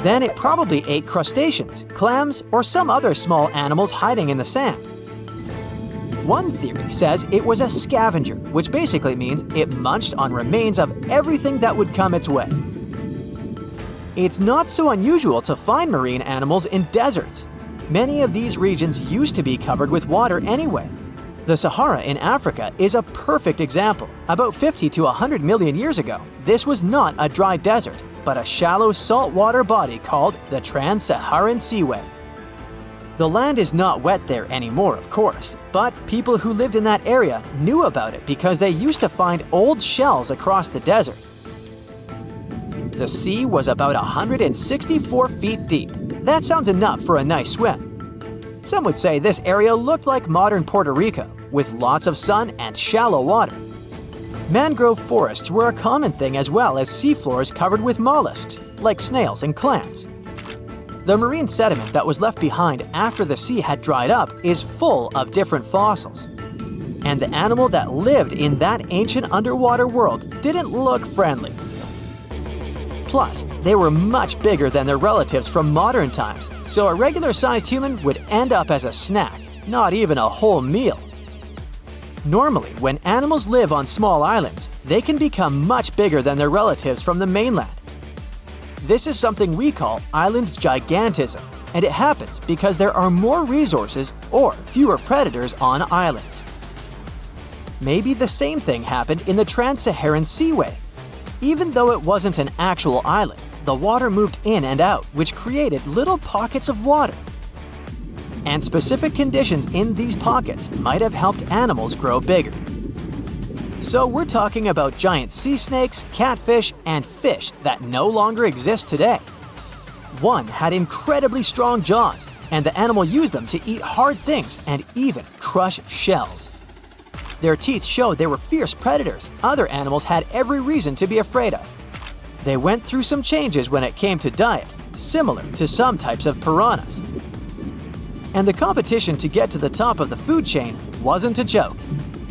Then it probably ate crustaceans, clams, or some other small animals hiding in the sand. One theory says it was a scavenger, which basically means it munched on remains of everything that would come its way. It's not so unusual to find marine animals in deserts. Many of these regions used to be covered with water anyway. The Sahara in Africa is a perfect example. About 50 to 100 million years ago, this was not a dry desert, but a shallow saltwater body called the Trans-Saharan Seaway. The land is not wet there anymore, of course, but people who lived in that area knew about it because they used to find old shells across the desert. The sea was about 164 feet deep. That sounds enough for a nice swim. Some would say this area looked like modern Puerto Rico, with lots of sun and shallow water. Mangrove forests were a common thing as well as seafloors covered with mollusks, like snails and clams. The marine sediment that was left behind after the sea had dried up is full of different fossils. And the animal that lived in that ancient underwater world didn't look friendly. Plus, they were much bigger than their relatives from modern times, so a regular-sized human would end up as a snack, not even a whole meal. Normally, when animals live on small islands, they can become much bigger than their relatives from the mainland. This is something we call island gigantism, and it happens because there are more resources or fewer predators on islands. Maybe the same thing happened in the Trans-Saharan Seaway. Even though it wasn't an actual island, the water moved in and out, which created little pockets of water. And specific conditions in these pockets might have helped animals grow bigger. So we're talking about giant sea snakes, catfish, and fish that no longer exist today. One had incredibly strong jaws, and the animal used them to eat hard things and even crush shells. Their teeth showed they were fierce predators other animals had every reason to be afraid of. They went through some changes when it came to diet, similar to some types of piranhas. And the competition to get to the top of the food chain wasn't a joke.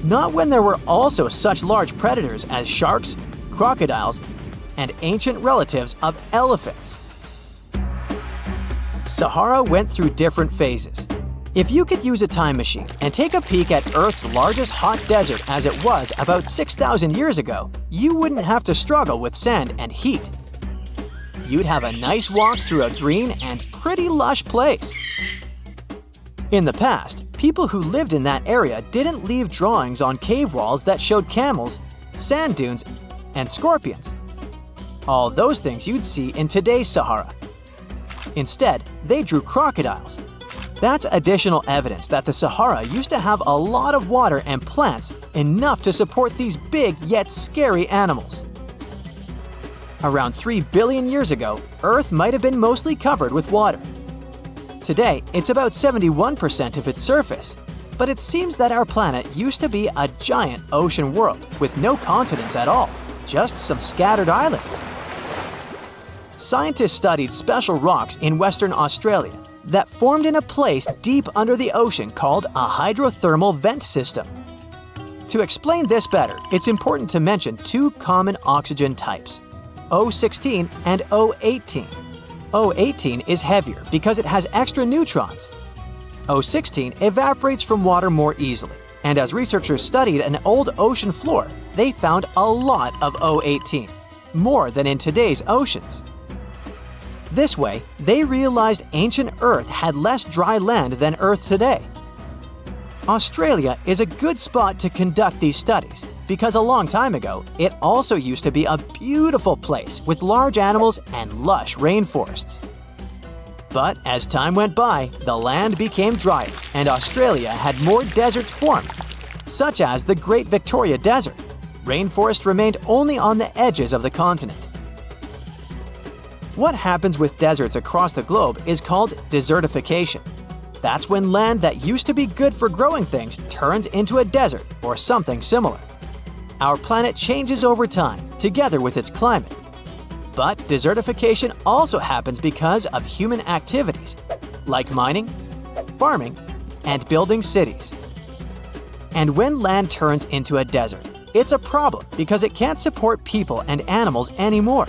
Not when there were also such large predators as sharks, crocodiles, and ancient relatives of elephants. Sahara went through different phases. If you could use a time machine and take a peek at Earth's largest hot desert as it was about 6,000 years ago, you wouldn't have to struggle with sand and heat. You'd have a nice walk through a green and pretty lush place. In the past, people who lived in that area didn't leave drawings on cave walls that showed camels, sand dunes, and scorpions. All those things you'd see in today's Sahara. Instead, they drew crocodiles. That's additional evidence that the Sahara used to have a lot of water and plants enough to support these big yet scary animals. Around 3 billion years ago, Earth might have been mostly covered with water. Today, it's about 71% of its surface, but it seems that our planet used to be a giant ocean world with no continents at all, just some scattered islands. Scientists studied special rocks in Western Australia that formed in a place deep under the ocean called a hydrothermal vent system. To explain this better, it's important to mention two common oxygen types, O16 and O18. O18 is heavier because it has extra neutrons. O16 evaporates from water more easily, and as researchers studied an old ocean floor, they found a lot of O18, more than in today's oceans. This way, they realized ancient Earth had less dry land than Earth today. Australia is a good spot to conduct these studies because a long time ago, it also used to be a beautiful place with large animals and lush rainforests. But as time went by, the land became drier and Australia had more deserts formed, such as the Great Victoria Desert. Rainforest remained only on the edges of the continent. What happens with deserts across the globe is called desertification. That's when land that used to be good for growing things turns into a desert or something similar. Our planet changes over time, together with its climate. But desertification also happens because of human activities, like mining, farming, and building cities. And when land turns into a desert, it's a problem because it can't support people and animals anymore.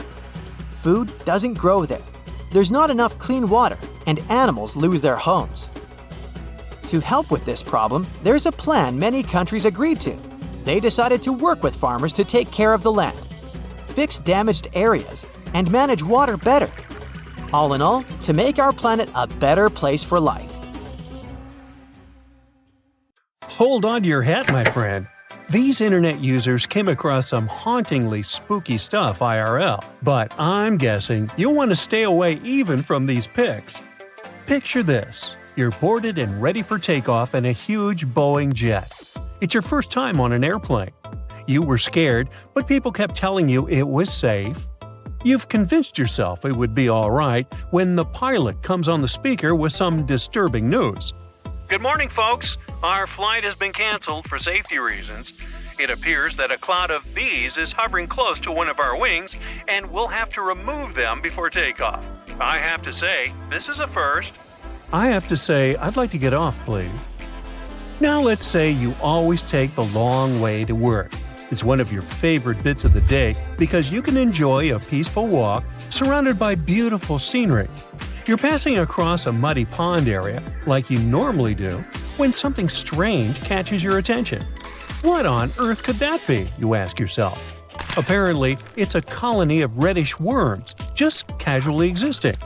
Food doesn't grow there. There's not enough clean water, and animals lose their homes. To help with this problem, there's a plan many countries agreed to. They decided to work with farmers to take care of the land, fix damaged areas, and manage water better. All in all, to make our planet a better place for life. Hold on to your hat, my friend. These internet users came across some hauntingly spooky stuff IRL, but I'm guessing you'll want to stay away even from these pics. Picture this. You're boarded and ready for takeoff in a huge Boeing jet. It's your first time on an airplane. You were scared, but people kept telling you it was safe. You've convinced yourself it would be all right when the pilot comes on the speaker with some disturbing news. Good morning, folks. Our flight has been canceled for safety reasons. It appears that a cloud of bees is hovering close to one of our wings, and we'll have to remove them before takeoff. I have to say, this is a first. I have to say, I'd like to get off, please. Now let's say you always take the long way to work. It's one of your favorite bits of the day because you can enjoy a peaceful walk surrounded by beautiful scenery. You're passing across a muddy pond area, like you normally do, when something strange catches your attention. What on earth could that be, you ask yourself? Apparently, it's a colony of reddish worms, just casually existing.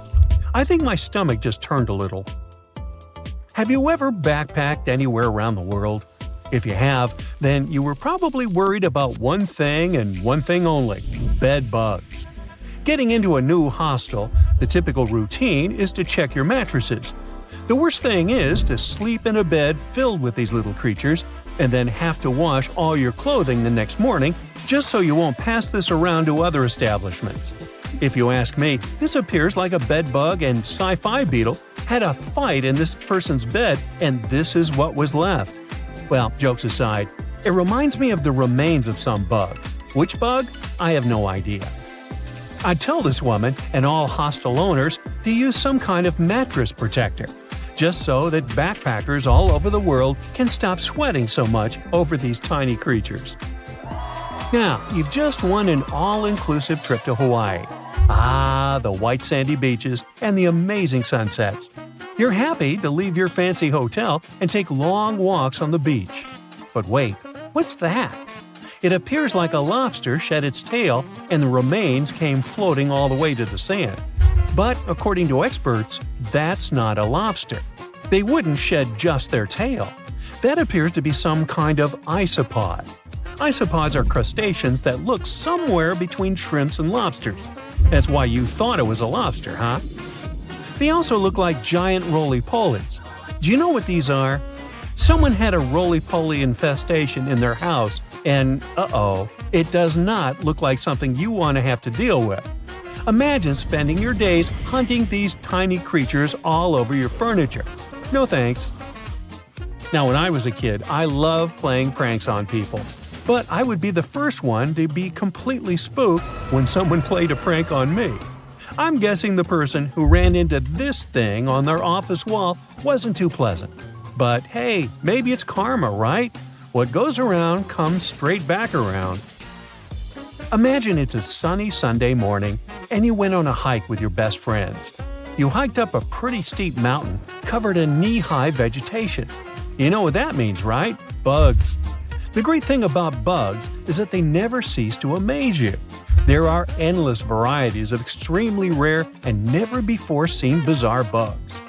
I think my stomach just turned a little. Have you ever backpacked anywhere around the world? If you have, then you were probably worried about one thing and one thing only: bed bugs. Getting into a new hostel, the typical routine is to check your mattresses. The worst thing is to sleep in a bed filled with these little creatures and then have to wash all your clothing the next morning just so you won't pass this around to other establishments. If you ask me, this appears like a bed bug and sci-fi beetle had a fight in this person's bed and this is what was left. Well, jokes aside, it reminds me of the remains of some bug. Which bug? I have no idea. I'd tell this woman and all hostel owners to use some kind of mattress protector, just so that backpackers all over the world can stop sweating so much over these tiny creatures. Now, you've just won an all-inclusive trip to Hawaii. Ah, the white sandy beaches and the amazing sunsets. You're happy to leave your fancy hotel and take long walks on the beach. But wait, what's that? It appears like a lobster shed its tail and the remains came floating all the way to the sand. But according to experts, that's not a lobster. They wouldn't shed just their tail. That appears to be some kind of isopod. Isopods are crustaceans that look somewhere between shrimps and lobsters. That's why you thought it was a lobster, huh? They also look like giant roly-polies. Do you know what these are? Someone had a roly-poly infestation in their house, and it does not look like something you want to have to deal with. Imagine spending your days hunting these tiny creatures all over your furniture. No thanks. Now, when I was a kid, I loved playing pranks on people. But I would be the first one to be completely spooked when someone played a prank on me. I'm guessing the person who ran into this thing on their office wall wasn't too pleasant. But hey, maybe it's karma, right? What goes around comes straight back around. Imagine it's a sunny Sunday morning and you went on a hike with your best friends. You hiked up a pretty steep mountain covered in knee-high vegetation. You know what that means, right? Bugs. The great thing about bugs is that they never cease to amaze you. There are endless varieties of extremely rare and never-before-seen bizarre bugs.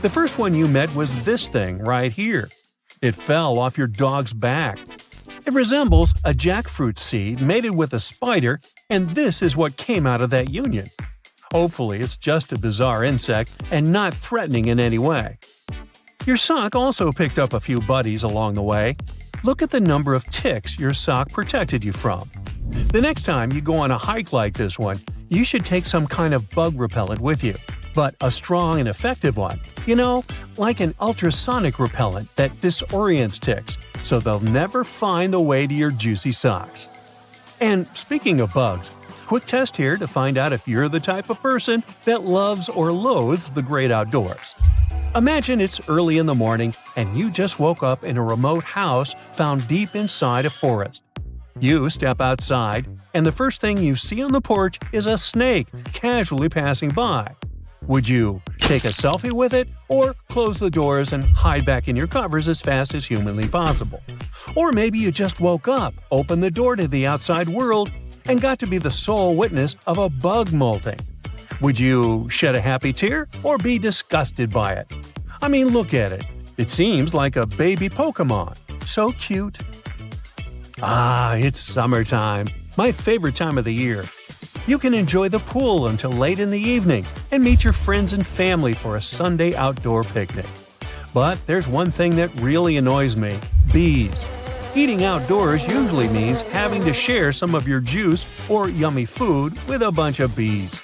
The first one you met was this thing right here. It fell off your dog's back. It resembles a jackfruit seed mated with a spider, and this is what came out of that union. Hopefully, it's just a bizarre insect and not threatening in any way. Your sock also picked up a few buddies along the way. Look at the number of ticks your sock protected you from. The next time you go on a hike like this one, you should take some kind of bug repellent with you, but a strong and effective one. You know, like an ultrasonic repellent that disorients ticks, so they'll never find the way to your juicy socks. And speaking of bugs, quick test here to find out if you're the type of person that loves or loathes the great outdoors. Imagine it's early in the morning and you just woke up in a remote house found deep inside a forest. You step outside, and the first thing you see on the porch is a snake casually passing by. Would you take a selfie with it, or close the doors and hide back in your covers as fast as humanly possible? Or maybe you just woke up, opened the door to the outside world, and got to be the sole witness of a bug molting. Would you shed a happy tear or be disgusted by it? I mean, look at it. It seems like a baby Pokemon. So cute. Ah, it's summertime. My favorite time of the year. You can enjoy the pool until late in the evening and meet your friends and family for a Sunday outdoor picnic. But there's one thing that really annoys me: bees. Eating outdoors usually means having to share some of your juice or yummy food with a bunch of bees.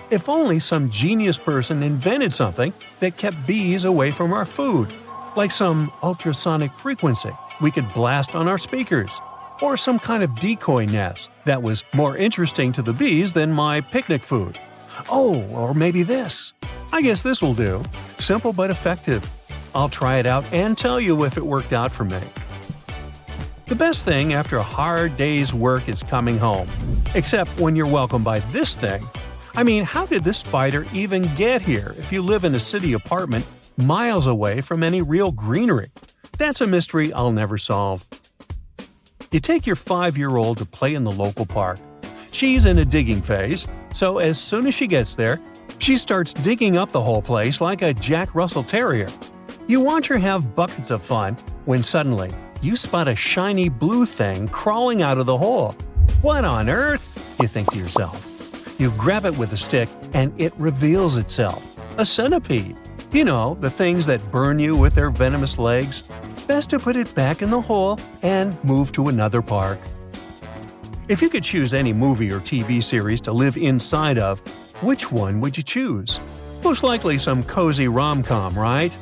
If only some genius person invented something that kept bees away from our food, like some ultrasonic frequency we could blast on our speakers, or some kind of decoy nest that was more interesting to the bees than my picnic food. Oh, or maybe this. I guess this will do. Simple but effective. I'll try it out and tell you if it worked out for me. The best thing after a hard day's work is coming home. Except when you're welcomed by this thing. I mean, how did this spider even get here if you live in a city apartment miles away from any real greenery? That's a mystery I'll never solve. You take your 5-year-old to play in the local park. She's in a digging phase, so as soon as she gets there, she starts digging up the whole place like a Jack Russell Terrier. You watch her have buckets of fun when suddenly you spot a shiny blue thing crawling out of the hole. What on earth? you think to yourself. You grab it with a stick and it reveals itself. A centipede. You know, the things that burn you with their venomous legs. Best to put it back in the hole and move to another park. If you could choose any movie or TV series to live inside of, which one would you choose? Most likely some cozy rom-com, right?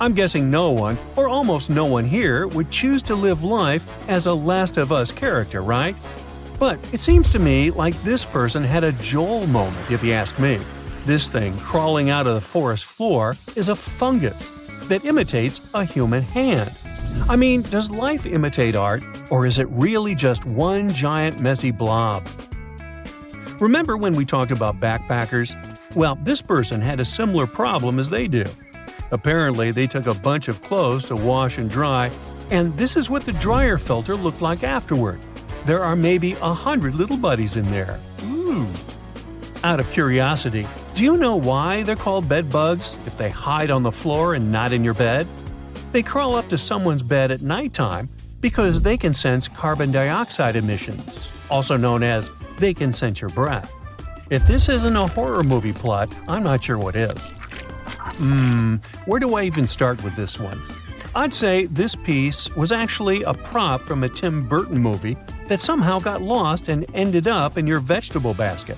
I'm guessing no one, or almost no one here, would choose to live life as a Last of Us character, right? But it seems to me like this person had a Joel moment, if you ask me. This thing crawling out of the forest floor is a fungus that imitates a human hand. I mean, does life imitate art, or is it really just one giant messy blob? Remember when we talked about backpackers? Well, this person had a similar problem as they do. Apparently, they took a bunch of clothes to wash and dry, and this is what the dryer filter looked like afterward. There are maybe 100 little buddies in there. Out of curiosity, do you know why they're called bed bugs if they hide on the floor and not in your bed? They crawl up to someone's bed at nighttime because they can sense carbon dioxide emissions, also known as they can sense your breath. If this isn't a horror movie plot, I'm not sure what is. Where do I even start with this one? I'd say this piece was actually a prop from a Tim Burton movie that somehow got lost and ended up in your vegetable basket.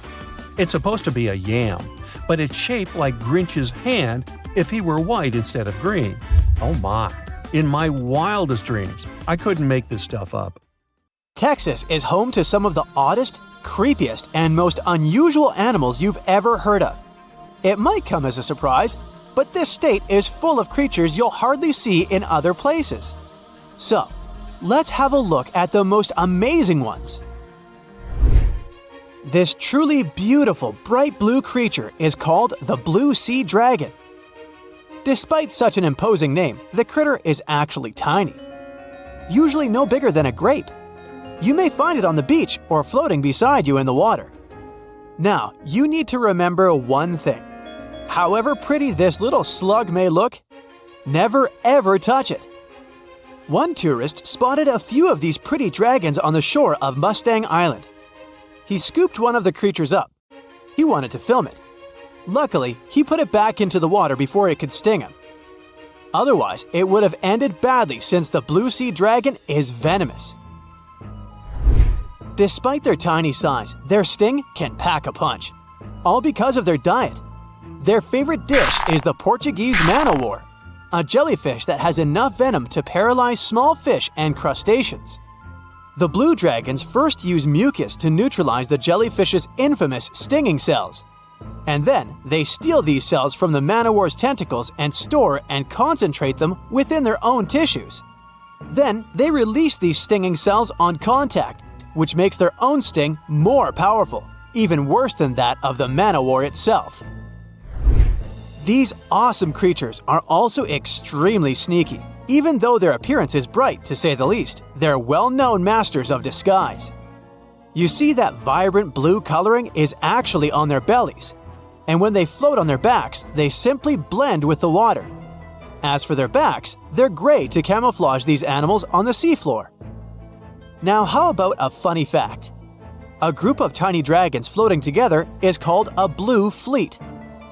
It's supposed to be a yam, but it's shaped like Grinch's hand if he were white instead of green. Oh my. In my wildest dreams, I couldn't make this stuff up. Texas is home to some of the oddest, creepiest, and most unusual animals you've ever heard of. It might come as a surprise, but this state is full of creatures you'll hardly see in other places. So, let's have a look at the most amazing ones. This truly beautiful bright blue creature is called the blue sea dragon. Despite such an imposing name, the critter is actually tiny. Usually no bigger than a grape. You may find it on the beach or floating beside you in the water. Now, you need to remember one thing. However pretty this little slug may look, never ever touch it. One tourist spotted a few of these pretty dragons on the shore of Mustang Island. He scooped one of the creatures up. He wanted to film it. Luckily, he put it back into the water before it could sting him. Otherwise, it would have ended badly since the blue sea dragon is venomous. Despite their tiny size, their sting can pack a punch, all because of their diet. Their favorite dish is the Portuguese man-o-war, a jellyfish that has enough venom to paralyze small fish and crustaceans. The blue dragons first use mucus to neutralize the jellyfish's infamous stinging cells. And then they steal these cells from the man-o-war's tentacles and store and concentrate them within their own tissues. Then they release these stinging cells on contact, which makes their own sting more powerful, even worse than that of the man-o-war itself. These awesome creatures are also extremely sneaky. Even though their appearance is bright, to say the least, they're well-known masters of disguise. You see that vibrant blue coloring is actually on their bellies, and when they float on their backs, they simply blend with the water. As for their backs, they're gray to camouflage these animals on the seafloor. Now, how about a funny fact? A group of tiny dragons floating together is called a blue fleet.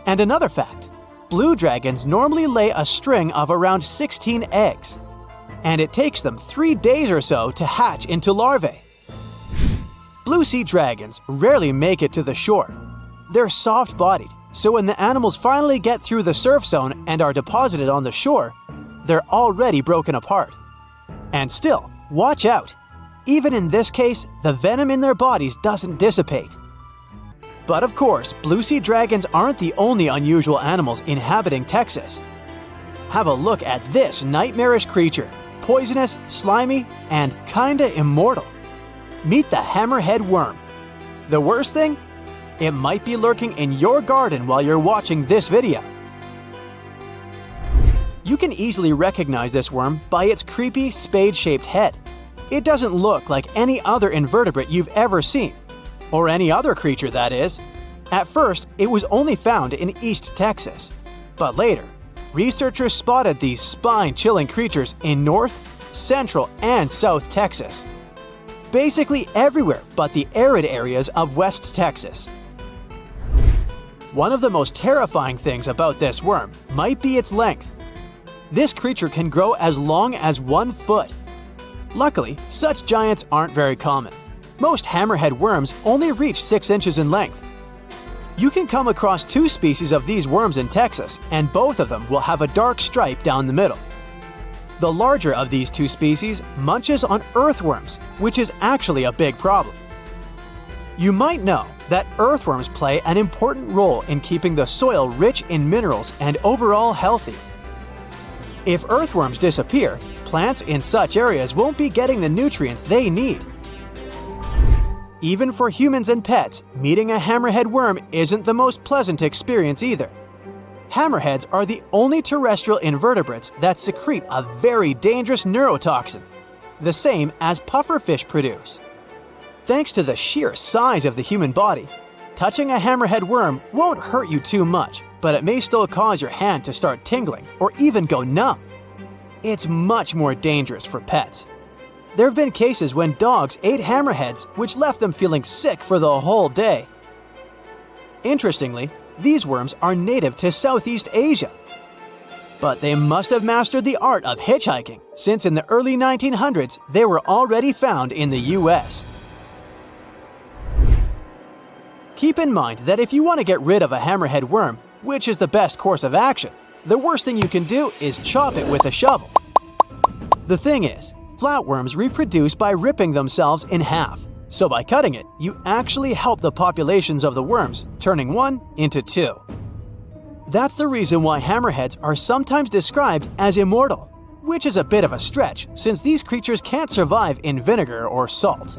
And another fact, blue dragons normally lay a string of around 16 eggs, and it takes them 3 days or so to hatch into larvae. Blue sea dragons rarely make it to the shore. They're soft-bodied, so when the animals finally get through the surf zone and are deposited on the shore, they're already broken apart. And still, watch out! Even in this case, the venom in their bodies doesn't dissipate. But of course, blue sea dragons aren't the only unusual animals inhabiting Texas. Have a look at this nightmarish creature, poisonous, slimy, and kinda immortal. Meet the hammerhead worm. The worst thing? It might be lurking in your garden while you're watching this video. You can easily recognize this worm by its creepy spade-shaped head. It doesn't look like any other invertebrate you've ever seen. Or any other creature, that is. At first, it was only found in East Texas. But later, researchers spotted these spine-chilling creatures in North, Central, and South Texas. basically everywhere but the arid areas of West Texas. One of the most terrifying things about this worm might be its length. This creature can grow as long as 1 foot. Luckily, such giants aren't very common. Most hammerhead worms only reach 6 inches in length. You can come across 2 species of these worms in Texas, and both of them will have a dark stripe down the middle. The larger of these 2 species munches on earthworms, which is actually a big problem. You might know that earthworms play an important role in keeping the soil rich in minerals and overall healthy. If earthworms disappear, plants in such areas won't be getting the nutrients they need. Even for humans and pets, meeting a hammerhead worm isn't the most pleasant experience either. Hammerheads are the only terrestrial invertebrates that secrete a very dangerous neurotoxin, the same as pufferfish produce. Thanks to the sheer size of the human body, touching a hammerhead worm won't hurt you too much, but it may still cause your hand to start tingling or even go numb. It's much more dangerous for pets. There have been cases when dogs ate hammerheads, which left them feeling sick for the whole day. Interestingly, these worms are native to Southeast Asia. But they must have mastered the art of hitchhiking, since in the early 1900s they were already found in the US. Keep in mind that if you want to get rid of a hammerhead worm, which is the best course of action, the worst thing you can do is chop it with a shovel. The thing is, flatworms reproduce by ripping themselves in half, so by cutting it, you actually help the populations of the worms, turning 1 into 2. That's the reason why hammerheads are sometimes described as immortal, which is a bit of a stretch since these creatures can't survive in vinegar or salt.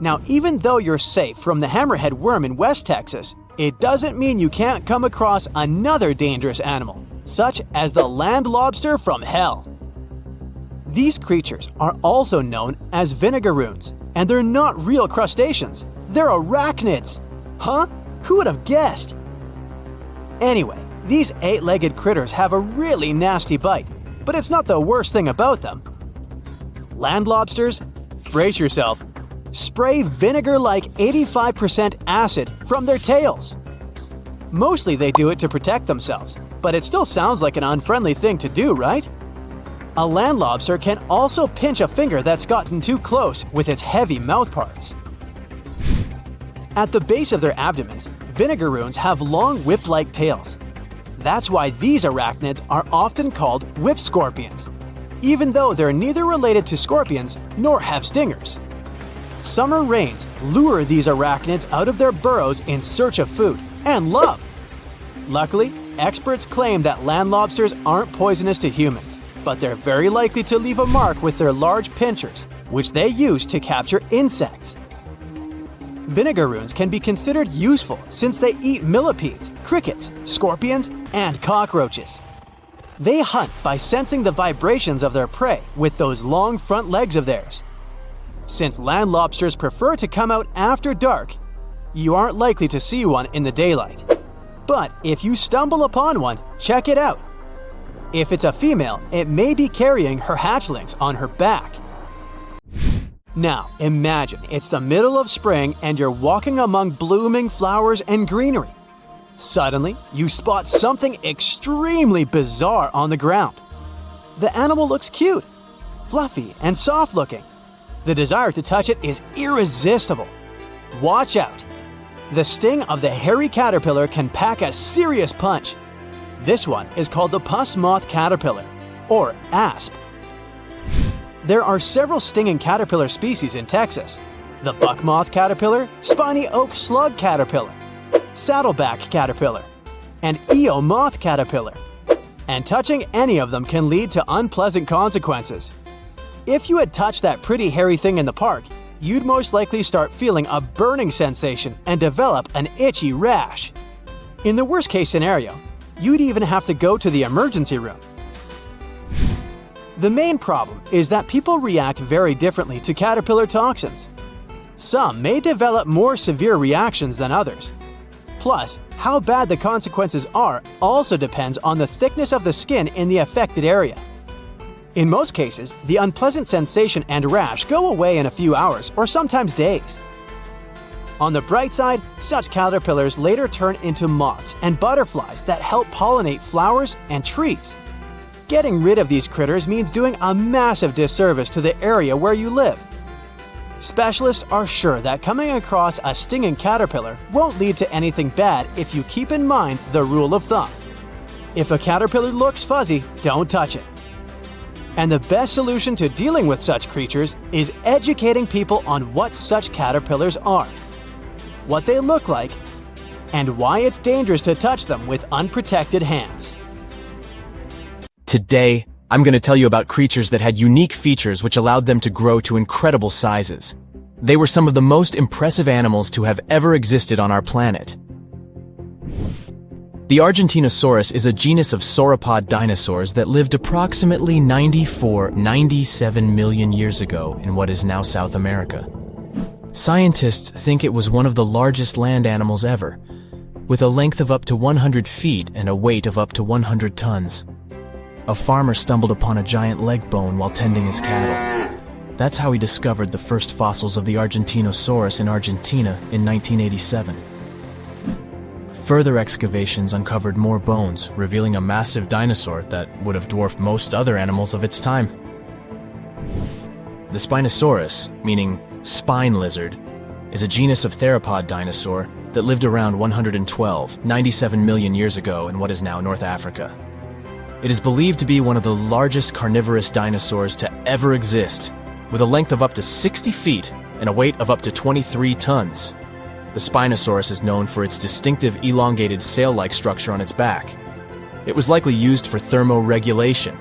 Now, even though you're safe from the hammerhead worm in West Texas, it doesn't mean you can't come across another dangerous animal, such as the land lobster from hell. These creatures are also known as vinegaroons, and they're not real crustaceans, they're arachnids. Huh? Who would have guessed? Anyway, these 8-legged critters have a really nasty bite, but it's not the worst thing about them. Land lobsters? Brace yourself. Spray vinegar-like 85% acid from their tails. Mostly they do it to protect themselves, but it still sounds like an unfriendly thing to do, right? A land lobster can also pinch a finger that's gotten too close with its heavy mouth parts. At the base of their abdomens, vinegaroons have long whip-like tails. That's why these arachnids are often called whip scorpions, even though they're neither related to scorpions nor have stingers. Summer rains lure these arachnids out of their burrows in search of food and love. Luckily, experts claim that land lobsters aren't poisonous to humans, but they're very likely to leave a mark with their large pinchers, which they use to capture insects. Vinegaroons can be considered useful since they eat millipedes, crickets, scorpions, and cockroaches. They hunt by sensing the vibrations of their prey with those long front legs of theirs. Since land lobsters prefer to come out after dark, you aren't likely to see one in the daylight. But if you stumble upon one, check it out. If it's a female, it may be carrying her hatchlings on her back. Now, imagine it's the middle of spring and you're walking among blooming flowers and greenery. Suddenly, you spot something extremely bizarre on the ground. The animal looks cute, fluffy, and soft-looking. The desire to touch it is irresistible. Watch out! The sting of the hairy caterpillar can pack a serious punch. This one is called the puss moth caterpillar, or asp. There are several stinging caterpillar species in Texas: the buck moth caterpillar, spiny oak slug caterpillar, saddleback caterpillar, and eo moth caterpillar. And touching any of them can lead to unpleasant consequences. If you had touched that pretty hairy thing in the park, you'd most likely start feeling a burning sensation and develop an itchy rash. In the worst case scenario, you'd even have to go to the emergency room. The main problem is that people react very differently to caterpillar toxins. Some may develop more severe reactions than others. Plus, how bad the consequences are also depends on the thickness of the skin in the affected area. In most cases, the unpleasant sensation and rash go away in a few hours or sometimes days. On the bright side, such caterpillars later turn into moths and butterflies that help pollinate flowers and trees. Getting rid of these critters means doing a massive disservice to the area where you live. Specialists are sure that coming across a stinging caterpillar won't lead to anything bad if you keep in mind the rule of thumb. If a caterpillar looks fuzzy, don't touch it. And the best solution to dealing with such creatures is educating people on what such caterpillars are, what they look like, and why it's dangerous to touch them with unprotected hands. Today, I'm going to tell you about creatures that had unique features which allowed them to grow to incredible sizes. They were some of the most impressive animals to have ever existed on our planet. The Argentinosaurus is a genus of sauropod dinosaurs that lived approximately 97 million years ago in what is now South America. Scientists think it was one of the largest land animals ever, with a length of up to 100 feet and a weight of up to 100 tons. A farmer stumbled upon a giant leg bone while tending his cattle. That's how he discovered the first fossils of the Argentinosaurus in Argentina in 1987. Further excavations uncovered more bones, revealing a massive dinosaur that would have dwarfed most other animals of its time. The Spinosaurus, meaning spine lizard, is a genus of theropod dinosaur that lived around 97 million years ago in what is now North Africa. It is believed to be one of the largest carnivorous dinosaurs to ever exist, with a length of up to 60 feet and a weight of up to 23 tons. The Spinosaurus is known for its distinctive elongated sail-like structure on its back. It was likely used for thermoregulation.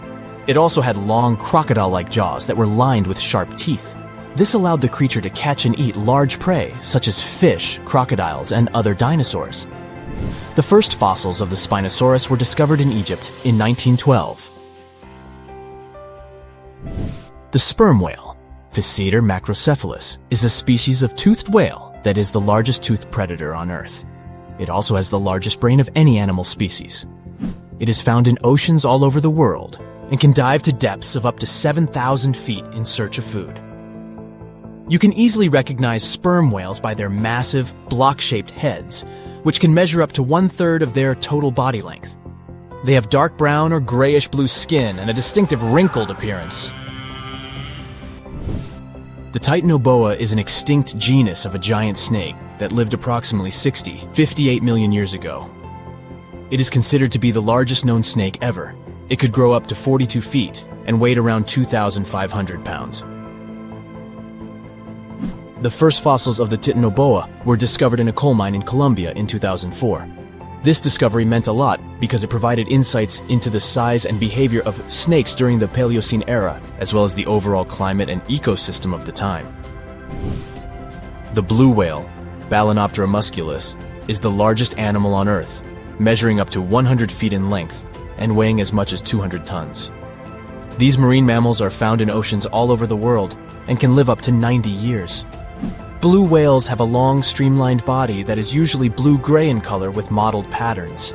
It also had long crocodile-like jaws that were lined with sharp teeth. This allowed the creature to catch and eat large prey, such as fish, crocodiles, and other dinosaurs. The first fossils of the Spinosaurus were discovered in Egypt in 1912. The sperm whale, Physeter macrocephalus, is a species of toothed whale that is the largest toothed predator on Earth. It also has the largest brain of any animal species. It is found in oceans all over the world and can dive to depths of up to 7,000 feet in search of food. You can easily recognize sperm whales by their massive, block-shaped heads, which can measure up to 1/3 of their total body length. They have dark brown or grayish-blue skin and a distinctive wrinkled appearance. The Titanoboa is an extinct genus of a giant snake that lived approximately 58 million years ago. It is considered to be the largest known snake ever. It could grow up to 42 feet and weighed around 2,500 pounds. The first fossils of the Titanoboa were discovered in a coal mine in Colombia in 2004. This discovery meant a lot because it provided insights into the size and behavior of snakes during the Paleocene-era, as well as the overall climate and ecosystem of the time. The blue whale, Balænoptera musculus, is the largest animal on Earth, measuring up to 100 feet in length and weighing as much as 200 tons. These marine mammals are found in oceans all over the world and can live up to 90 years. Blue whales have a long, streamlined body that is usually blue-gray in color with mottled patterns.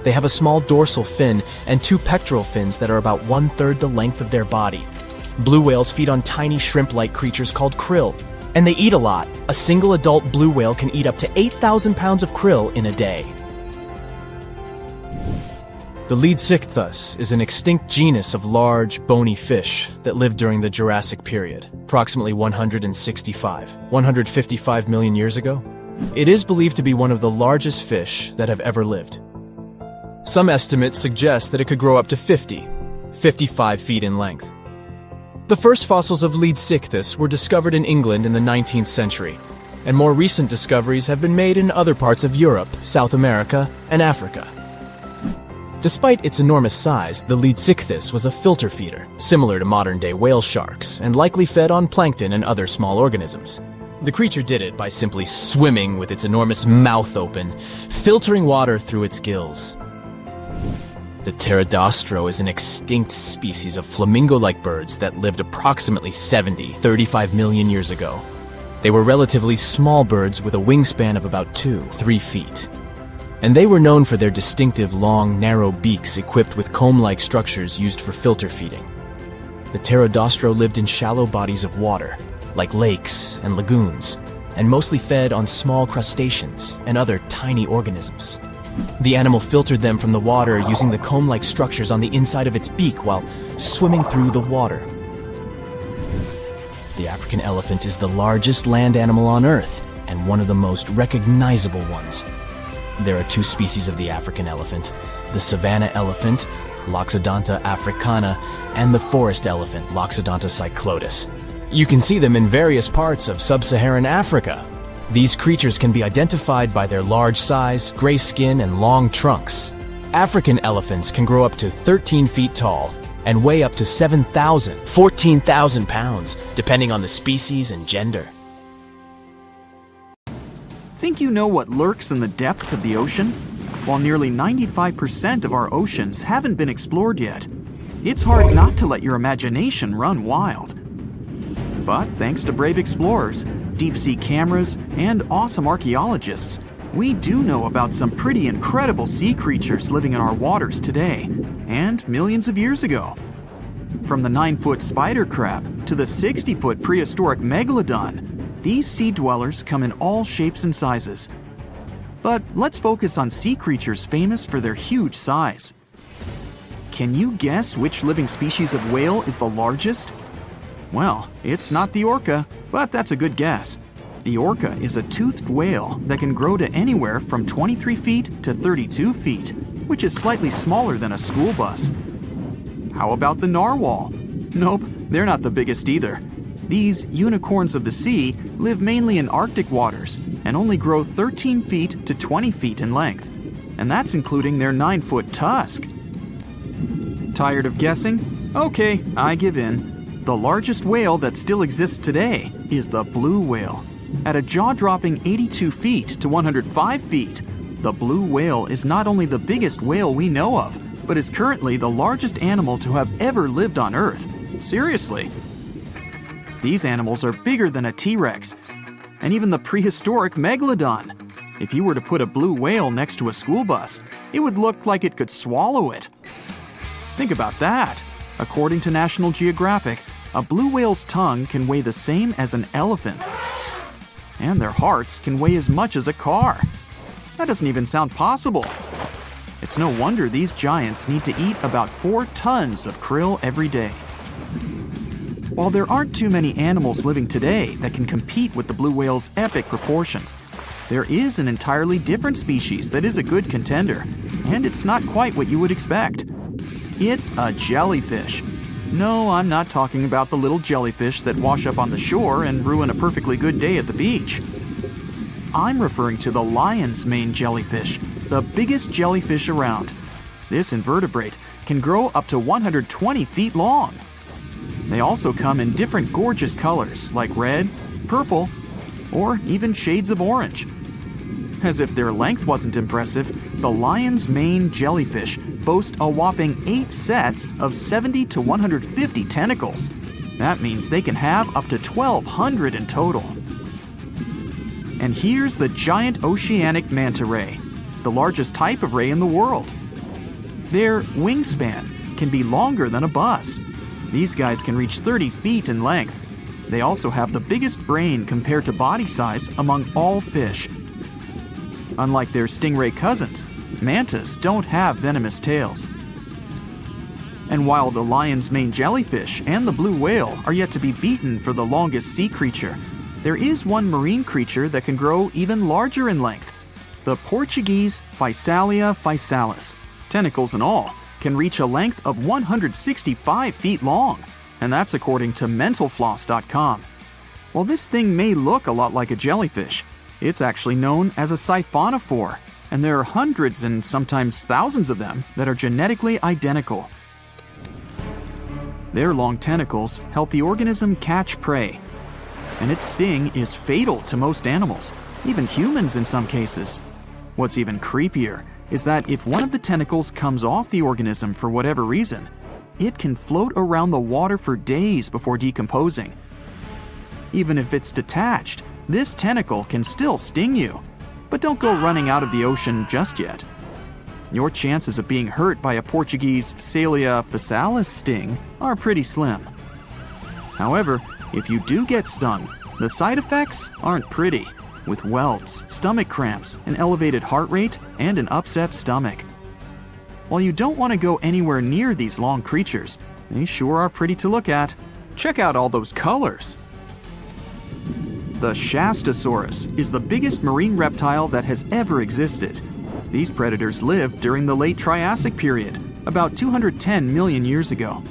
They have a small dorsal fin and 2 pectoral fins that are about 1/3 the length of their body. Blue whales feed on tiny shrimp-like creatures called krill, and they eat a lot. A single adult blue whale can eat up to 8,000 pounds of krill in a day. The Leadsichthus is an extinct genus of large, bony fish that lived during the Jurassic period, approximately 155 million years ago. It is believed to be one of the largest fish that have ever lived. Some estimates suggest that it could grow up to 55 feet in length. The first fossils of Leadsichthus were discovered in England in the 19th century, and more recent discoveries have been made in other parts of Europe, South America, and Africa. Despite its enormous size, the Leadsichthus was a filter feeder, similar to modern-day whale sharks, and likely fed on plankton and other small organisms. The creature did it by simply swimming with its enormous mouth open, filtering water through its gills. The pterodostro is an extinct species of flamingo-like birds that lived approximately 35 million years ago. They were relatively small birds with a wingspan of about 2-3 feet. And they were known for their distinctive long, narrow beaks equipped with comb-like structures used for filter feeding. The pterodostro lived in shallow bodies of water, like lakes and lagoons, and mostly fed on small crustaceans and other tiny organisms. The animal filtered them from the water using the comb-like structures on the inside of its beak while swimming through the water. The African elephant is the largest land animal on Earth and one of the most recognizable ones. There are two species of the African elephant: the savanna elephant, Loxodonta africana, and the forest elephant, Loxodonta cyclotis. You can see them in various parts of sub-Saharan Africa. These creatures can be identified by their large size, gray skin, and long trunks. African elephants can grow up to 13 feet tall and weigh up to 14,000 pounds, depending on the species and gender. Think you know what lurks in the depths of the ocean? While nearly 95% of our oceans haven't been explored yet, it's hard not to let your imagination run wild. But thanks to brave explorers, deep-sea cameras, and awesome archaeologists, we do know about some pretty incredible sea creatures living in our waters today, and millions of years ago. From the 9-foot spider crab to the 60-foot prehistoric megalodon, these sea dwellers come in all shapes and sizes. But let's focus on sea creatures famous for their huge size. Can you guess which living species of whale is the largest? Well, it's not the orca, but that's a good guess. The orca is a toothed whale that can grow to anywhere from 23 feet to 32 feet, which is slightly smaller than a school bus. How about the narwhal? Nope, they're not the biggest either. These unicorns of the sea live mainly in Arctic waters and only grow 13 feet to 20 feet in length, and that's including their 9-foot tusk. Tired of guessing? Okay, I give in. The largest whale that still exists today is the blue whale. At a jaw-dropping 82 feet to 105 feet, the blue whale is not only the biggest whale we know of, but is currently the largest animal to have ever lived on Earth. Seriously. These animals are bigger than a T-Rex, and even the prehistoric megalodon. If you were to put a blue whale next to a school bus, it would look like it could swallow it. Think about that. According to National Geographic, a blue whale's tongue can weigh the same as an elephant. And their hearts can weigh as much as a car. That doesn't even sound possible. It's no wonder these giants need to eat about 4 tons of krill every day. While there aren't too many animals living today that can compete with the blue whale's epic proportions, there is an entirely different species that is a good contender, and it's not quite what you would expect. It's a jellyfish. No, I'm not talking about the little jellyfish that wash up on the shore and ruin a perfectly good day at the beach. I'm referring to the lion's mane jellyfish, the biggest jellyfish around. This invertebrate can grow up to 120 feet long. They also come in different gorgeous colors like red, purple, or even shades of orange. As if their length wasn't impressive, the lion's mane jellyfish boast a whopping 8 sets of 70 to 150 tentacles. That means they can have up to 1,200 in total. And here's the giant oceanic manta ray, the largest type of ray in the world. Their wingspan can be longer than a bus. These guys can reach 30 feet in length. They also have the biggest brain compared to body size among all fish. Unlike their stingray cousins, mantas don't have venomous tails. And while the lion's mane jellyfish and the blue whale are yet to be beaten for the longest sea creature, there is one marine creature that can grow even larger in length. The Portuguese Physalia physalis, tentacles and all, can reach a length of 165 feet long, and that's according to mentalfloss.com. While this thing may look a lot like a jellyfish, it's actually known as a siphonophore, and there are hundreds and sometimes thousands of them that are genetically identical. Their long tentacles help the organism catch prey, and its sting is fatal to most animals, even humans in some cases. What's even creepier is that if one of the tentacles comes off the organism for whatever reason, it can float around the water for days before decomposing. Even if it's detached, this tentacle can still sting you. But don't go running out of the ocean just yet. Your chances of being hurt by a Portuguese Physalia physalis sting are pretty slim. However, if you do get stung, the side effects aren't pretty, with welts, stomach cramps, an elevated heart rate, and an upset stomach. While you don't want to go anywhere near these long creatures, they sure are pretty to look at. Check out all those colors. The Shastasaurus is the biggest marine reptile that has ever existed. These predators lived during the late Triassic period, about 210 million years ago.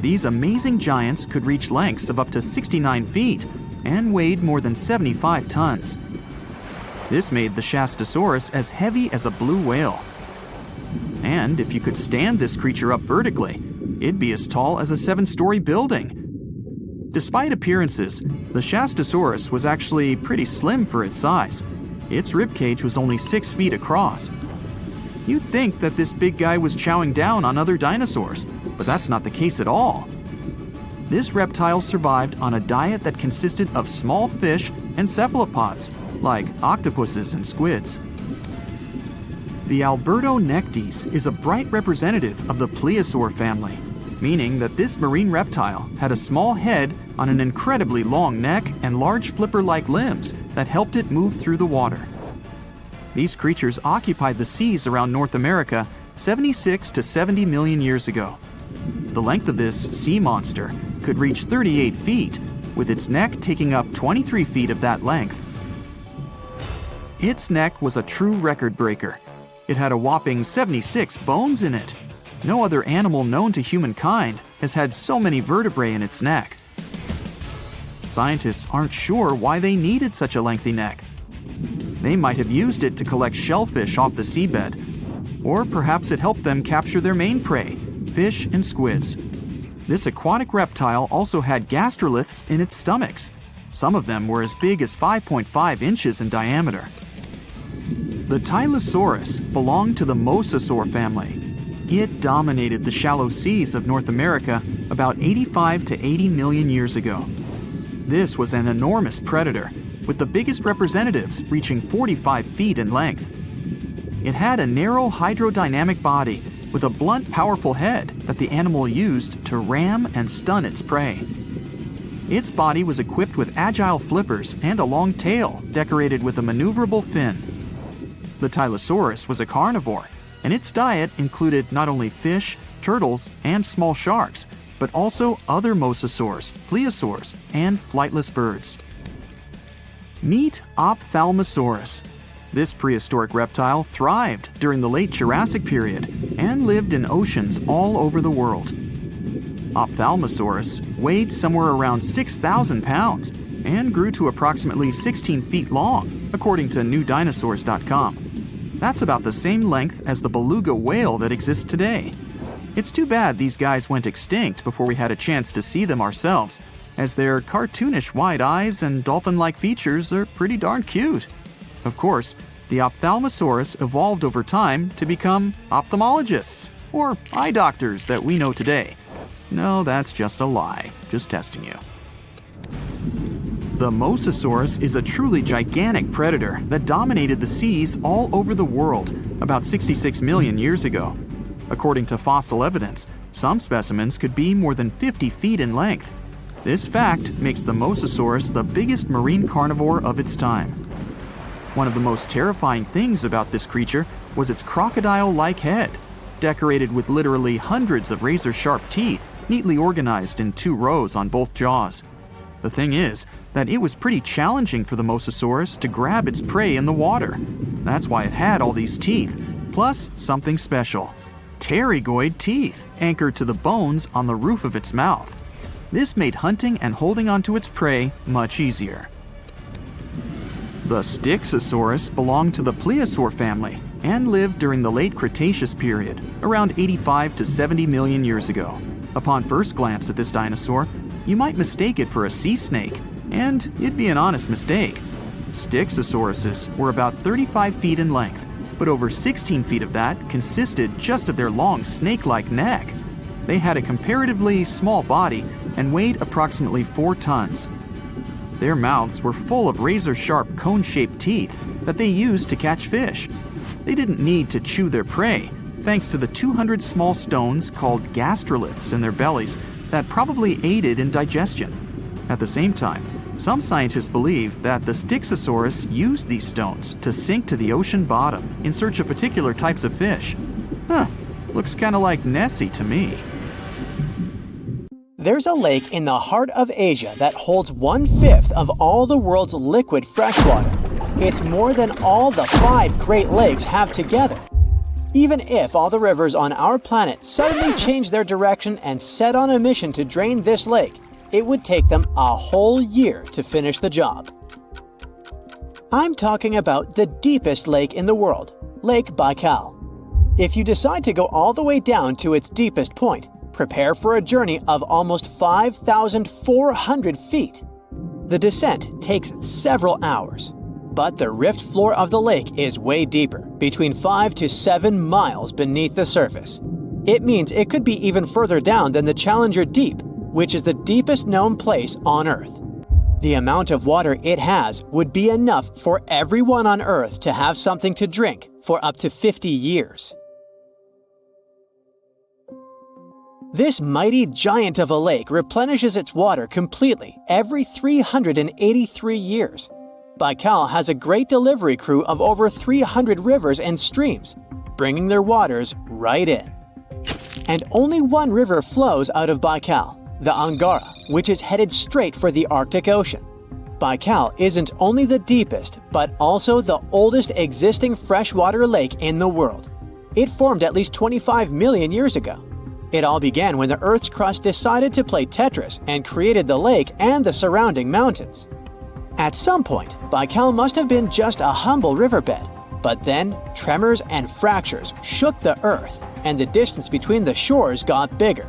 These amazing giants could reach lengths of up to 69 feet and weighed more than 75 tons. This made the Shastasaurus as heavy as a blue whale. And if you could stand this creature up vertically, it'd be as tall as a 7-story building. Despite appearances, the Shastasaurus was actually pretty slim for its size. Its ribcage was only 6 feet across. You'd think that this big guy was chowing down on other dinosaurs, but that's not the case at all. This reptile survived on a diet that consisted of small fish and cephalopods, like octopuses and squids. The Albertonectes is a bright representative of the plesiosaur family, meaning that this marine reptile had a small head on an incredibly long neck and large flipper-like limbs that helped it move through the water. These creatures occupied the seas around North America 76 to 70 million years ago. The length of this sea monster could reach 38 feet, with its neck taking up 23 feet of that length. Its neck was a true record breaker. It had a whopping 76 bones in it. No other animal known to humankind has had so many vertebrae in its neck. Scientists aren't sure why they needed such a lengthy neck. They might have used it to collect shellfish off the seabed, or perhaps it helped them capture their main prey, fish and squids. This aquatic reptile also had gastroliths in its stomachs. Some of them were as big as 5.5 inches in diameter. The Tylosaurus belonged to the Mosasaur family. It dominated the shallow seas of North America about 85 to 80 million years ago. This was an enormous predator, with the biggest representatives reaching 45 feet in length. It had a narrow hydrodynamic body with a blunt, powerful head that the animal used to ram and stun its prey. Its body was equipped with agile flippers and a long tail decorated with a maneuverable fin. The Tylosaurus was a carnivore, and its diet included not only fish, turtles, and small sharks, but also other mosasaurs, plesiosaurs, and flightless birds. Meet Ophthalmosaurus. This prehistoric reptile thrived during the late Jurassic period and lived in oceans all over the world. Ophthalmosaurus weighed somewhere around 6,000 pounds and grew to approximately 16 feet long, according to newdinosaurs.com. That's about the same length as the beluga whale that exists today. It's too bad these guys went extinct before we had a chance to see them ourselves, as their cartoonish wide eyes and dolphin-like features are pretty darn cute. Of course, the Ophthalmosaurus evolved over time to become ophthalmologists, or eye doctors that we know today. No, that's just a lie. Just testing you. The Mosasaurus is a truly gigantic predator that dominated the seas all over the world about 66 million years ago. According to fossil evidence, some specimens could be more than 50 feet in length. This fact makes the Mosasaurus the biggest marine carnivore of its time. One of the most terrifying things about this creature was its crocodile-like head, decorated with literally hundreds of razor-sharp teeth, neatly organized in 2 rows on both jaws. The thing is that it was pretty challenging for the Mosasaurus to grab its prey in the water. That's why it had all these teeth, plus something special: pterygoid teeth anchored to the bones on the roof of its mouth. This made hunting and holding onto its prey much easier. The Styxosaurus belonged to the plesiosaur family and lived during the late Cretaceous period, around 85 to 70 million years ago. Upon first glance at this dinosaur, you might mistake it for a sea snake, and it'd be an honest mistake. Styxosauruses were about 35 feet in length, but over 16 feet of that consisted just of their long snake-like neck. They had a comparatively small body and weighed approximately 4 tons. Their mouths were full of razor-sharp cone-shaped teeth that they used to catch fish. They didn't need to chew their prey, thanks to the 200 small stones called gastroliths in their bellies that probably aided in digestion. At the same time, some scientists believe that the Styxosaurus used these stones to sink to the ocean bottom in search of particular types of fish. Looks kinda like Nessie to me. There's a lake in the heart of Asia that holds 1/5 of all the world's liquid freshwater. It's more than all the 5 Great Lakes have together. Even if all the rivers on our planet suddenly changed their direction and set on a mission to drain this lake, it would take them a whole year to finish the job. I'm talking about the deepest lake in the world, Lake Baikal. If you decide to go all the way down to its deepest point, prepare for a journey of almost 5,400 feet. The descent takes several hours, but the rift floor of the lake is way deeper, between 5 to 7 miles beneath the surface. It means it could be even further down than the Challenger Deep, which is the deepest known place on Earth. The amount of water it has would be enough for everyone on Earth to have something to drink for up to 50 years. This mighty giant of a lake replenishes its water completely every 383 years. Baikal has a great delivery crew of over 300 rivers and streams, bringing their waters right in. And only one river flows out of Baikal, the Angara, which is headed straight for the Arctic Ocean. Baikal isn't only the deepest, but also the oldest existing freshwater lake in the world. It formed at least 25 million years ago. It all began when the Earth's crust decided to play Tetris and created the lake and the surrounding mountains. At some point, Baikal must have been just a humble riverbed, but then tremors and fractures shook the Earth, and the distance between the shores got bigger.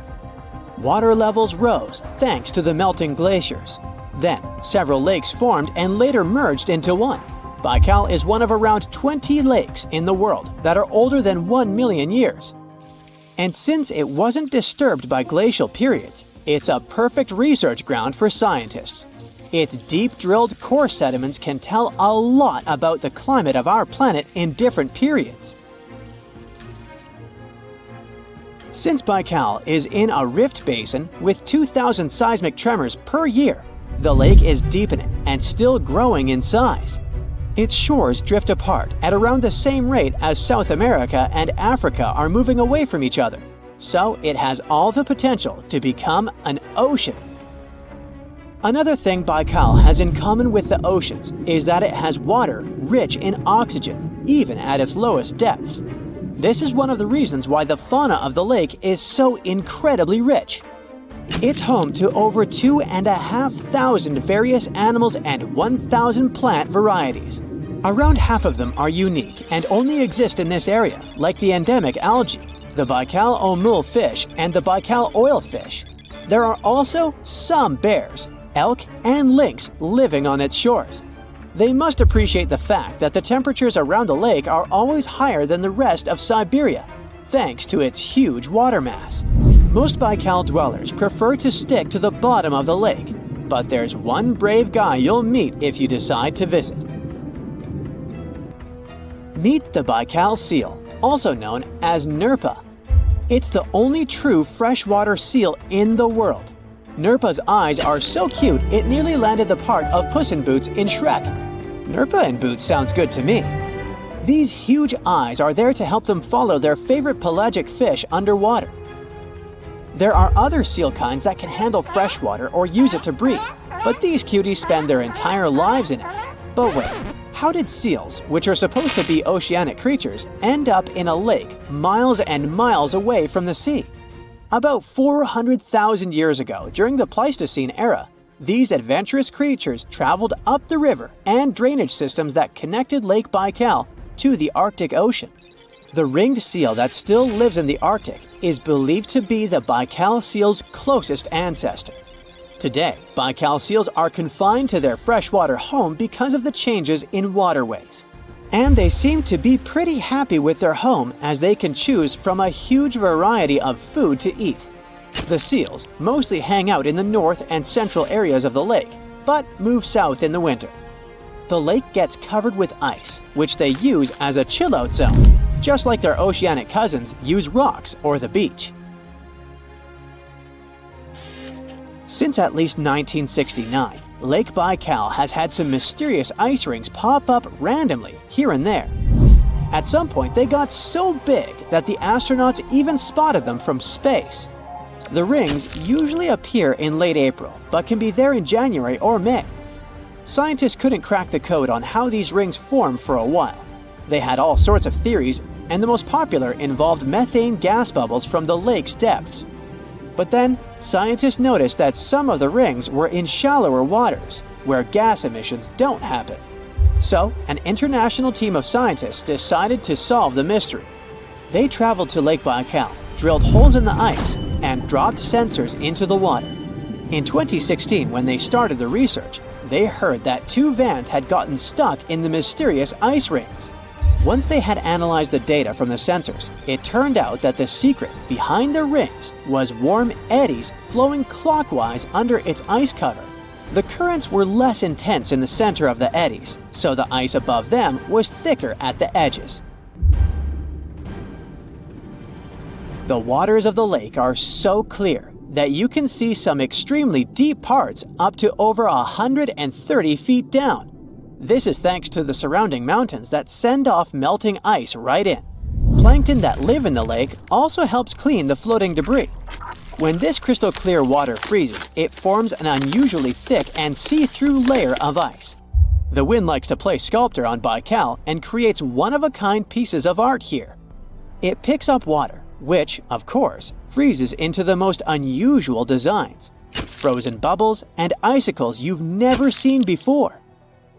Water levels rose thanks to the melting glaciers. Then, several lakes formed and later merged into one. Baikal is one of around 20 lakes in the world that are older than 1 million years. And since it wasn't disturbed by glacial periods, it's a perfect research ground for scientists. Its deep-drilled core sediments can tell a lot about the climate of our planet in different periods. Since Baikal is in a rift basin with 2,000 seismic tremors per year, the lake is deepening and still growing in size. Its shores drift apart at around the same rate as South America and Africa are moving away from each other, so it has all the potential to become an ocean. Another thing Baikal has in common with the oceans is that it has water rich in oxygen, even at its lowest depths. This is one of the reasons why the fauna of the lake is so incredibly rich. It's home to over 2,500 various animals and 1,000 plant varieties. Around half of them are unique and only exist in this area, like the endemic algae, the Baikal omul fish, and the Baikal oilfish. There are also some bears, elk, and lynx living on its shores. They must appreciate the fact that the temperatures around the lake are always higher than the rest of Siberia, thanks to its huge water mass. Most Baikal dwellers prefer to stick to the bottom of the lake, but there's one brave guy you'll meet if you decide to visit. Meet the Baikal seal, also known as Nerpa. It's the only true freshwater seal in the world. Nerpa's eyes are so cute it nearly landed the part of Puss in Boots in Shrek. Nerpa in Boots sounds good to me. These huge eyes are there to help them follow their favorite pelagic fish underwater. There are other seal kinds that can handle freshwater or use it to breathe, but these cuties spend their entire lives in it. But wait, how did seals, which are supposed to be oceanic creatures, end up in a lake miles and miles away from the sea? About 400,000 years ago, during the Pleistocene era, these adventurous creatures traveled up the river and drainage systems that connected Lake Baikal to the Arctic Ocean. The ringed seal that still lives in the Arctic is believed to be the Baikal seal's closest ancestor. Today, Baikal seals are confined to their freshwater home because of the changes in waterways. And they seem to be pretty happy with their home as they can choose from a huge variety of food to eat. The seals mostly hang out in the north and central areas of the lake, but move south in the winter. The lake gets covered with ice, which they use as a chill-out zone, just like their oceanic cousins use rocks or the beach. Since at least 1969, Lake Baikal has had some mysterious ice rings pop up randomly here and there. At some point, they got so big that the astronauts even spotted them from space. The rings usually appear in late April, but can be there in January or May. Scientists couldn't crack the code on how these rings form for a while. They had all sorts of theories, and the most popular involved methane gas bubbles from the lake's depths. But then, scientists noticed that some of the rings were in shallower waters, where gas emissions don't happen. So, an international team of scientists decided to solve the mystery. They traveled to Lake Baikal, drilled holes in the ice, and dropped sensors into the water. In 2016, when they started the research, they heard that 2 vans had gotten stuck in the mysterious ice rings. Once they had analyzed the data from the sensors, it turned out that the secret behind the rings was warm eddies flowing clockwise under its ice cover. The currents were less intense in the center of the eddies, so the ice above them was thicker at the edges. The waters of the lake are so clear that you can see some extremely deep parts up to over 130 feet down. This is thanks to the surrounding mountains that send off melting ice right in. Plankton that live in the lake also helps clean the floating debris. When this crystal clear water freezes, it forms an unusually thick and see-through layer of ice. The wind likes to play sculptor on Baikal and creates one-of-a-kind pieces of art here. It picks up water, which, of course, freezes into the most unusual designs. Frozen bubbles and icicles you've never seen before.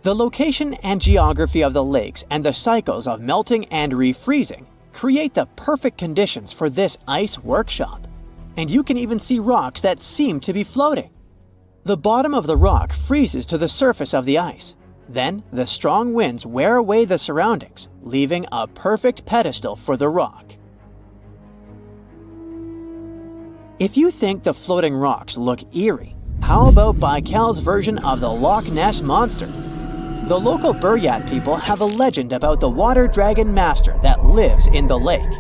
The location and geography of the lakes and the cycles of melting and refreezing create the perfect conditions for this ice workshop. And you can even see rocks that seem to be floating. The bottom of the rock freezes to the surface of the ice. Then, the strong winds wear away the surroundings, leaving a perfect pedestal for the rock. If you think the floating rocks look eerie, how about Baikal's version of the Loch Ness Monster? The local Buryat people have a legend about the water dragon master that lives in the lake.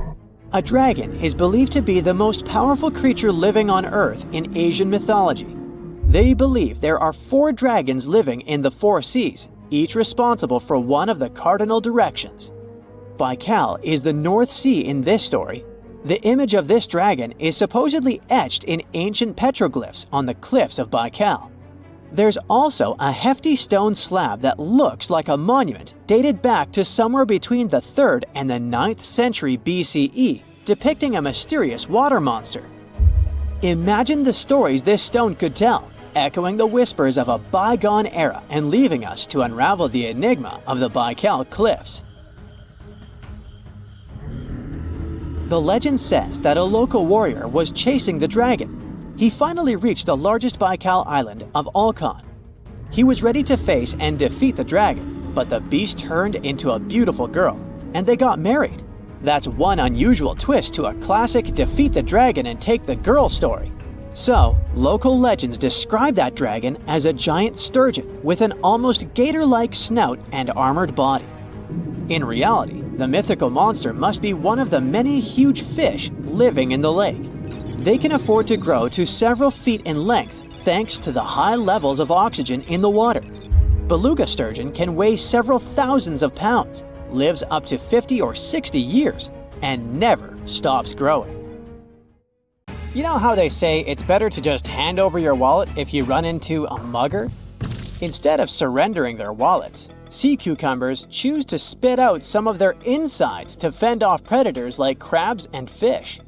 A dragon is believed to be the most powerful creature living on Earth in Asian mythology. They believe there are 4 dragons living in the 4 seas, each responsible for one of the cardinal directions. Baikal is the North Sea in this story. The image of this dragon is supposedly etched in ancient petroglyphs on the cliffs of Baikal. There's also a hefty stone slab that looks like a monument dated back to somewhere between the 3rd and the 9th century BCE, depicting a mysterious water monster. Imagine the stories this stone could tell, echoing the whispers of a bygone era and leaving us to unravel the enigma of the Baikal cliffs. The legend says that a local warrior was chasing the dragon. He finally reached the largest Baikal island of Alkan. He was ready to face and defeat the dragon, but the beast turned into a beautiful girl, and they got married. That's one unusual twist to a classic defeat the dragon and take the girl story. So, local legends describe that dragon as a giant sturgeon with an almost gator-like snout and armored body. In reality, the mythical monster must be one of the many huge fish living in the lake. They can afford to grow to several feet in length thanks to the high levels of oxygen in the water. Beluga sturgeon can weigh several thousands of pounds, lives up to 50 or 60 years, and never stops growing. You know how they say it's better to just hand over your wallet if you run into a mugger? Instead of surrendering their wallets, sea cucumbers choose to spit out some of their insides to fend off predators like crabs and fish.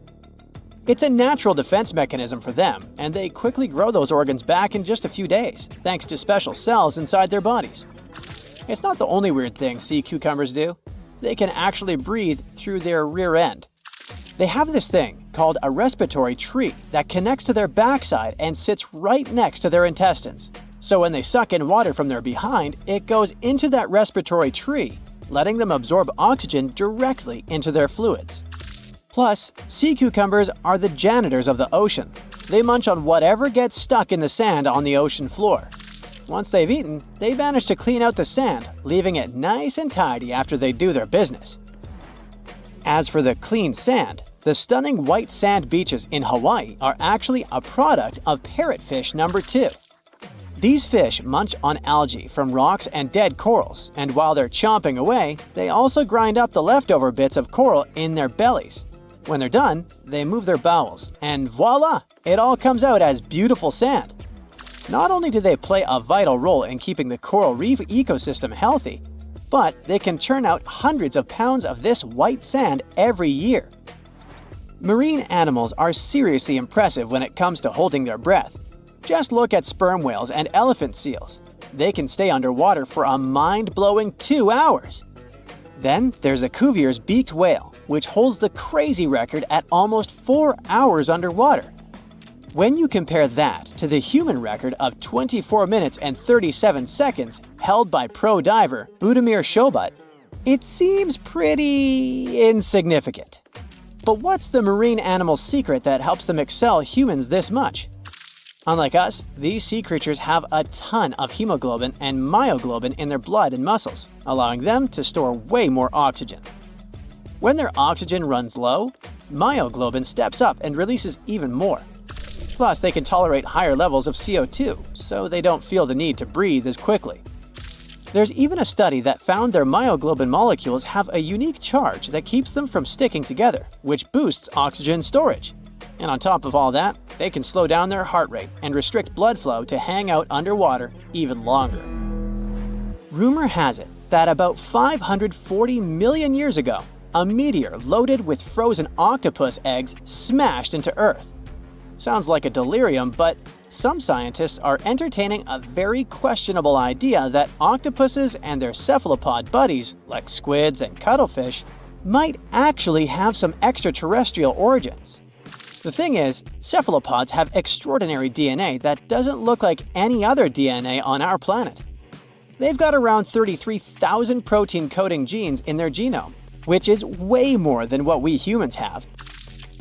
It's a natural defense mechanism for them, and they quickly grow those organs back in just a few days, thanks to special cells inside their bodies. It's not the only weird thing sea cucumbers do. They can actually breathe through their rear end. They have this thing called a respiratory tree that connects to their backside and sits right next to their intestines. So when they suck in water from their behind, it goes into that respiratory tree, letting them absorb oxygen directly into their fluids. Plus, sea cucumbers are the janitors of the ocean. They munch on whatever gets stuck in the sand on the ocean floor. Once they've eaten, they manage to clean out the sand, leaving it nice and tidy after they do their business. As for the clean sand, The stunning white sand beaches in Hawaii are actually a product of parrotfish number 2. These fish munch on algae from rocks and dead corals, and while they're chomping away, they also grind up the leftover bits of coral in their bellies. When they're done, they move their bowels, and voila! It all comes out as beautiful sand. Not only do they play a vital role in keeping the coral reef ecosystem healthy, but they can churn out hundreds of pounds of this white sand every year. Marine animals are seriously impressive when it comes to holding their breath. Just look at sperm whales and elephant seals. They can stay underwater for a mind-blowing 2 hours. Then there's the Cuvier's beaked whale, which holds the crazy record at almost 4 hours underwater. When you compare that to the human record of 24 minutes and 37 seconds held by pro diver Budimir Shobat, it seems pretty insignificant. But what's the marine animal's secret that helps them excel humans this much? Unlike us, these sea creatures have a ton of hemoglobin and myoglobin in their blood and muscles, allowing them to store way more oxygen. When their oxygen runs low, myoglobin steps up and releases even more. Plus, they can tolerate higher levels of CO2, so they don't feel the need to breathe as quickly. There's even a study that found their myoglobin molecules have a unique charge that keeps them from sticking together, which boosts oxygen storage. And on top of all that, they can slow down their heart rate and restrict blood flow to hang out underwater even longer. Rumor has it that about 540 million years ago, a meteor loaded with frozen octopus eggs smashed into Earth. Sounds like a delirium, but some scientists are entertaining a very questionable idea that octopuses and their cephalopod buddies, like squids and cuttlefish, might actually have some extraterrestrial origins. The thing is, cephalopods have extraordinary DNA that doesn't look like any other DNA on our planet. They've got around 33,000 protein-coding genes in their genome, which is way more than what we humans have.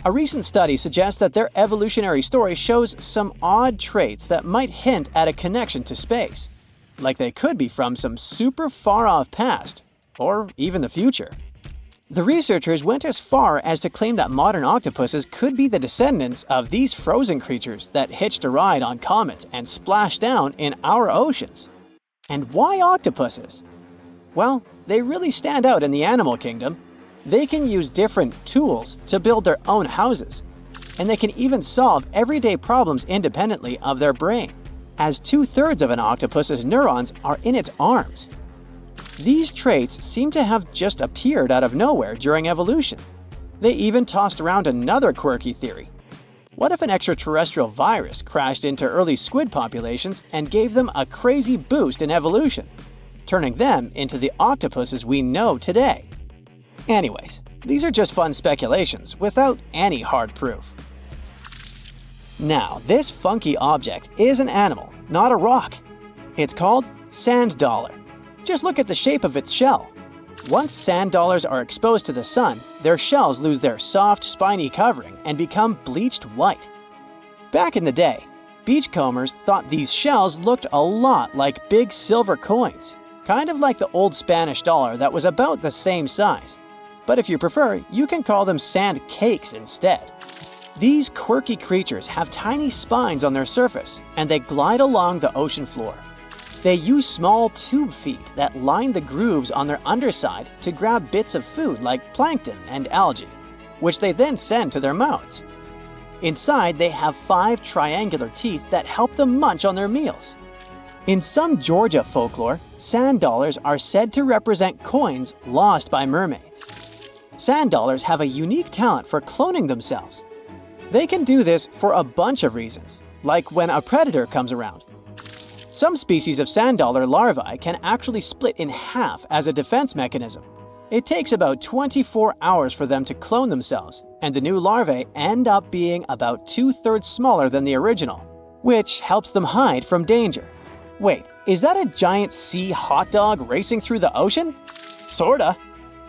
A recent study suggests that their evolutionary story shows some odd traits that might hint at a connection to space, like they could be from some super far-off past, or even the future. The researchers went as far as to claim that modern octopuses could be the descendants of these frozen creatures that hitched a ride on comets and splashed down in our oceans. And why octopuses? Well, they really stand out in the animal kingdom. They can use different tools to build their own houses, and they can even solve everyday problems independently of their brain, as 2/3 of an octopus's neurons are in its arms. These traits seem to have just appeared out of nowhere during evolution. They even tossed around another quirky theory. What if an extraterrestrial virus crashed into early squid populations and gave them a crazy boost in evolution, turning them into the octopuses we know today? Anyways, these are just fun speculations without any hard proof. Now, this funky object is an animal, not a rock. It's called sand dollar. Just look at the shape of its shell. Once sand dollars are exposed to the sun, their shells lose their soft, spiny covering and become bleached white. Back in the day, beachcombers thought these shells looked a lot like big silver coins, kind of like the old Spanish dollar that was about the same size. But if you prefer, you can call them sand cakes instead. These quirky creatures have tiny spines on their surface, and they glide along the ocean floor. They use small tube feet that line the grooves on their underside to grab bits of food like plankton and algae, which they then send to their mouths. Inside, they have 5 triangular teeth that help them munch on their meals. In some Georgia folklore, sand dollars are said to represent coins lost by mermaids. Sand dollars have a unique talent for cloning themselves. They can do this for a bunch of reasons, like when a predator comes around. Some species of sand dollar larvae can actually split in half as a defense mechanism. It takes about 24 hours for them to clone themselves, and the new larvae end up being about 2/3 smaller than the original, which helps them hide from danger. Wait, is that a giant sea hot dog racing through the ocean? Sorta.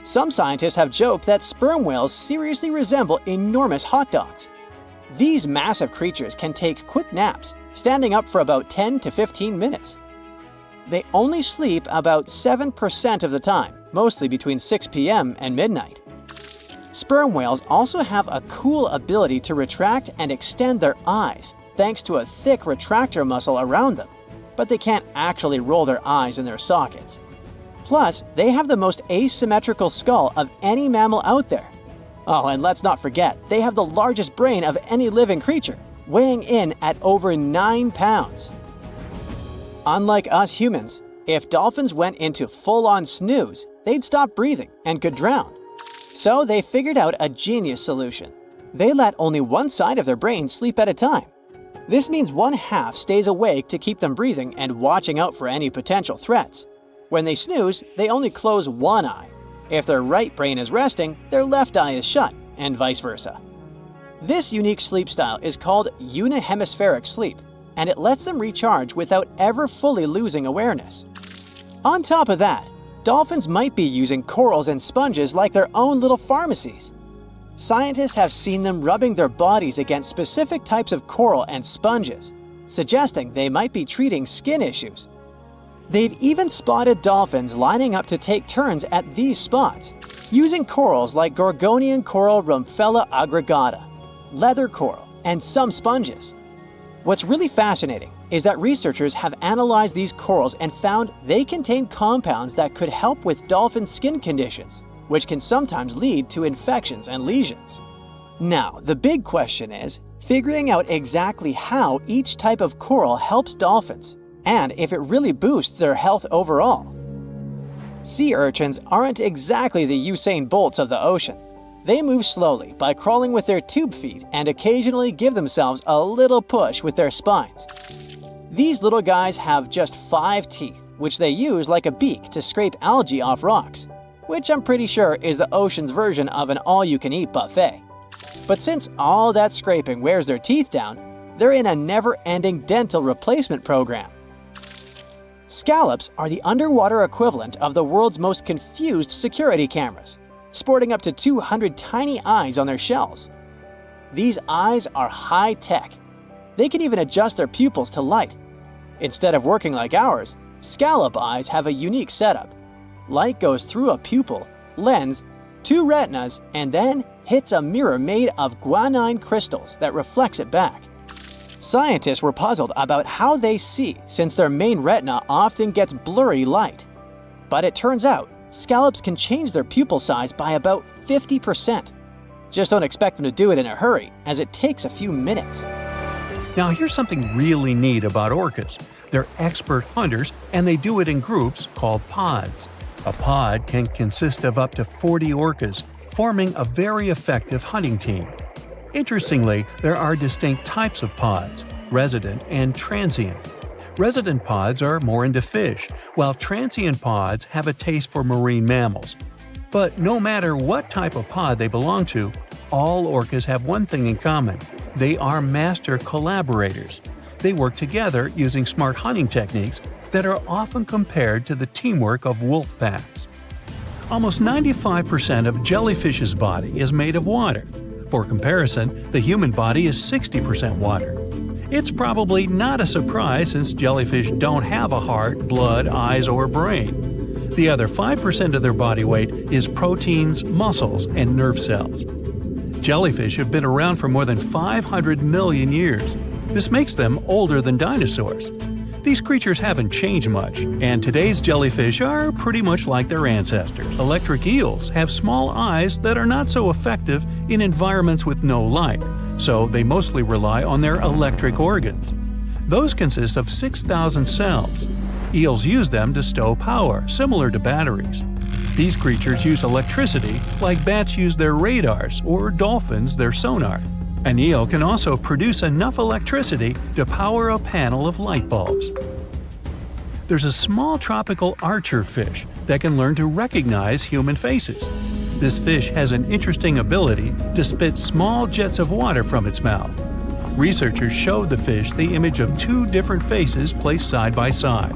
Some scientists have joked that sperm whales seriously resemble enormous hot dogs. These massive creatures can take quick naps, standing up for about 10 to 15 minutes. They only sleep about 7% of the time, mostly between 6 p.m. and midnight. Sperm whales also have a cool ability to retract and extend their eyes thanks to a thick retractor muscle around them, but they can't actually roll their eyes in their sockets. Plus, they have the most asymmetrical skull of any mammal out there. Oh, and let's not forget, they have the largest brain of any living creature, weighing in at over 9 pounds. Unlike us humans, if dolphins went into full-on snooze, they'd stop breathing and could drown. So they figured out a genius solution. They let only one side of their brain sleep at a time. This means one half stays awake to keep them breathing and watching out for any potential threats. When they snooze, they only close one eye. If their right brain is resting, their left eye is shut, and vice versa. This unique sleep style is called unihemispheric sleep, and it lets them recharge without ever fully losing awareness. On top of that, dolphins might be using corals and sponges like their own little pharmacies. Scientists have seen them rubbing their bodies against specific types of coral and sponges, suggesting they might be treating skin issues. They've even spotted dolphins lining up to take turns at these spots, using corals like Gorgonian coral Rumphella aggregata, leather coral, and some sponges. What's really fascinating is that researchers have analyzed these corals and found they contain compounds that could help with dolphin skin conditions, which can sometimes lead to infections and lesions. Now, the big question is figuring out exactly how each type of coral helps dolphins, and if it really boosts their health overall. Sea urchins aren't exactly the Usain Bolts of the ocean. They move slowly by crawling with their tube feet and occasionally give themselves a little push with their spines. These little guys have just 5 teeth, which they use like a beak to scrape algae off rocks, which I'm pretty sure is the ocean's version of an all-you-can-eat buffet. But since all that scraping wears their teeth down, they're in a never-ending dental replacement program. Scallops are the underwater equivalent of the world's most confused security cameras, sporting up to 200 tiny eyes on their shells. These eyes are high-tech. They can even adjust their pupils to light. Instead of working like ours, scallop eyes have a unique setup. Light goes through a pupil, lens, 2 retinas, and then hits a mirror made of guanine crystals that reflects it back. Scientists were puzzled about how they see since their main retina often gets blurry light. But it turns out, scallops can change their pupil size by about 50%. Just don't expect them to do it in a hurry, as it takes a few minutes. Now here's something really neat about orcas. They're expert hunters, and they do it in groups called pods. A pod can consist of up to 40 orcas, forming a very effective hunting team. Interestingly, there are distinct types of pods: resident and transient. Resident pods are more into fish, while transient pods have a taste for marine mammals. But no matter what type of pod they belong to, all orcas have one thing in common: they are master collaborators. They work together using smart hunting techniques that are often compared to the teamwork of wolf packs. Almost 95% of jellyfish's body is made of water. For comparison, the human body is 60% water. It's probably not a surprise since jellyfish don't have a heart, blood, eyes, or brain. The other 5% of their body weight is proteins, muscles, and nerve cells. Jellyfish have been around for more than 500 million years. This makes them older than dinosaurs. These creatures haven't changed much, and today's jellyfish are pretty much like their ancestors. Electric eels have small eyes that are not so effective in environments with no light, so they mostly rely on their electric organs. Those consist of 6,000 cells. Eels use them to stow power, similar to batteries. These creatures use electricity like bats use their radars or dolphins their sonar. An eel can also produce enough electricity to power a panel of light bulbs. There's a small tropical archer fish that can learn to recognize human faces. This fish has an interesting ability to spit small jets of water from its mouth. Researchers showed the fish the image of 2 different faces placed side by side.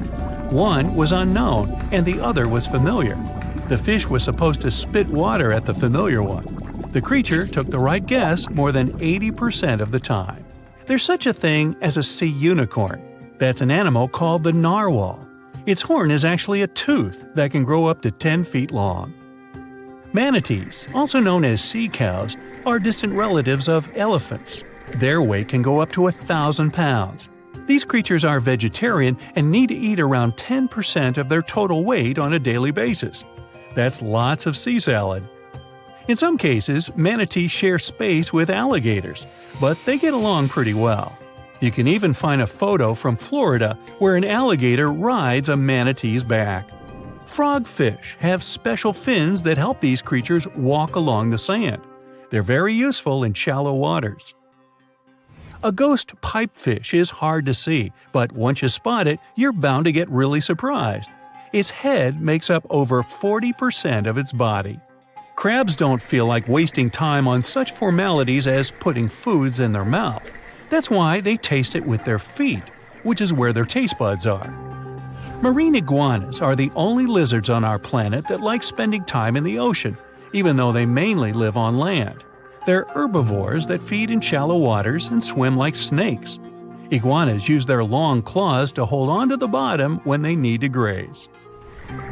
One was unknown and the other was familiar. The fish was supposed to spit water at the familiar one. The creature took the right guess more than 80% of the time. There's such a thing as a sea unicorn. That's an animal called the narwhal. Its horn is actually a tooth that can grow up to 10 feet long. Manatees, also known as sea cows, are distant relatives of elephants. Their weight can go up to 1,000 pounds. These creatures are vegetarian and need to eat around 10% of their total weight on a daily basis. That's lots of sea salad. In some cases, manatees share space with alligators, but they get along pretty well. You can even find a photo from Florida where an alligator rides a manatee's back. Frogfish have special fins that help these creatures walk along the sand. They're very useful in shallow waters. A ghost pipefish is hard to see, but once you spot it, you're bound to get really surprised. Its head makes up over 40% of its body. Crabs don't feel like wasting time on such formalities as putting foods in their mouth. That's why they taste it with their feet, which is where their taste buds are. Marine iguanas are the only lizards on our planet that like spending time in the ocean, even though they mainly live on land. They're herbivores that feed in shallow waters and swim like snakes. Iguanas use their long claws to hold on to the bottom when they need to graze.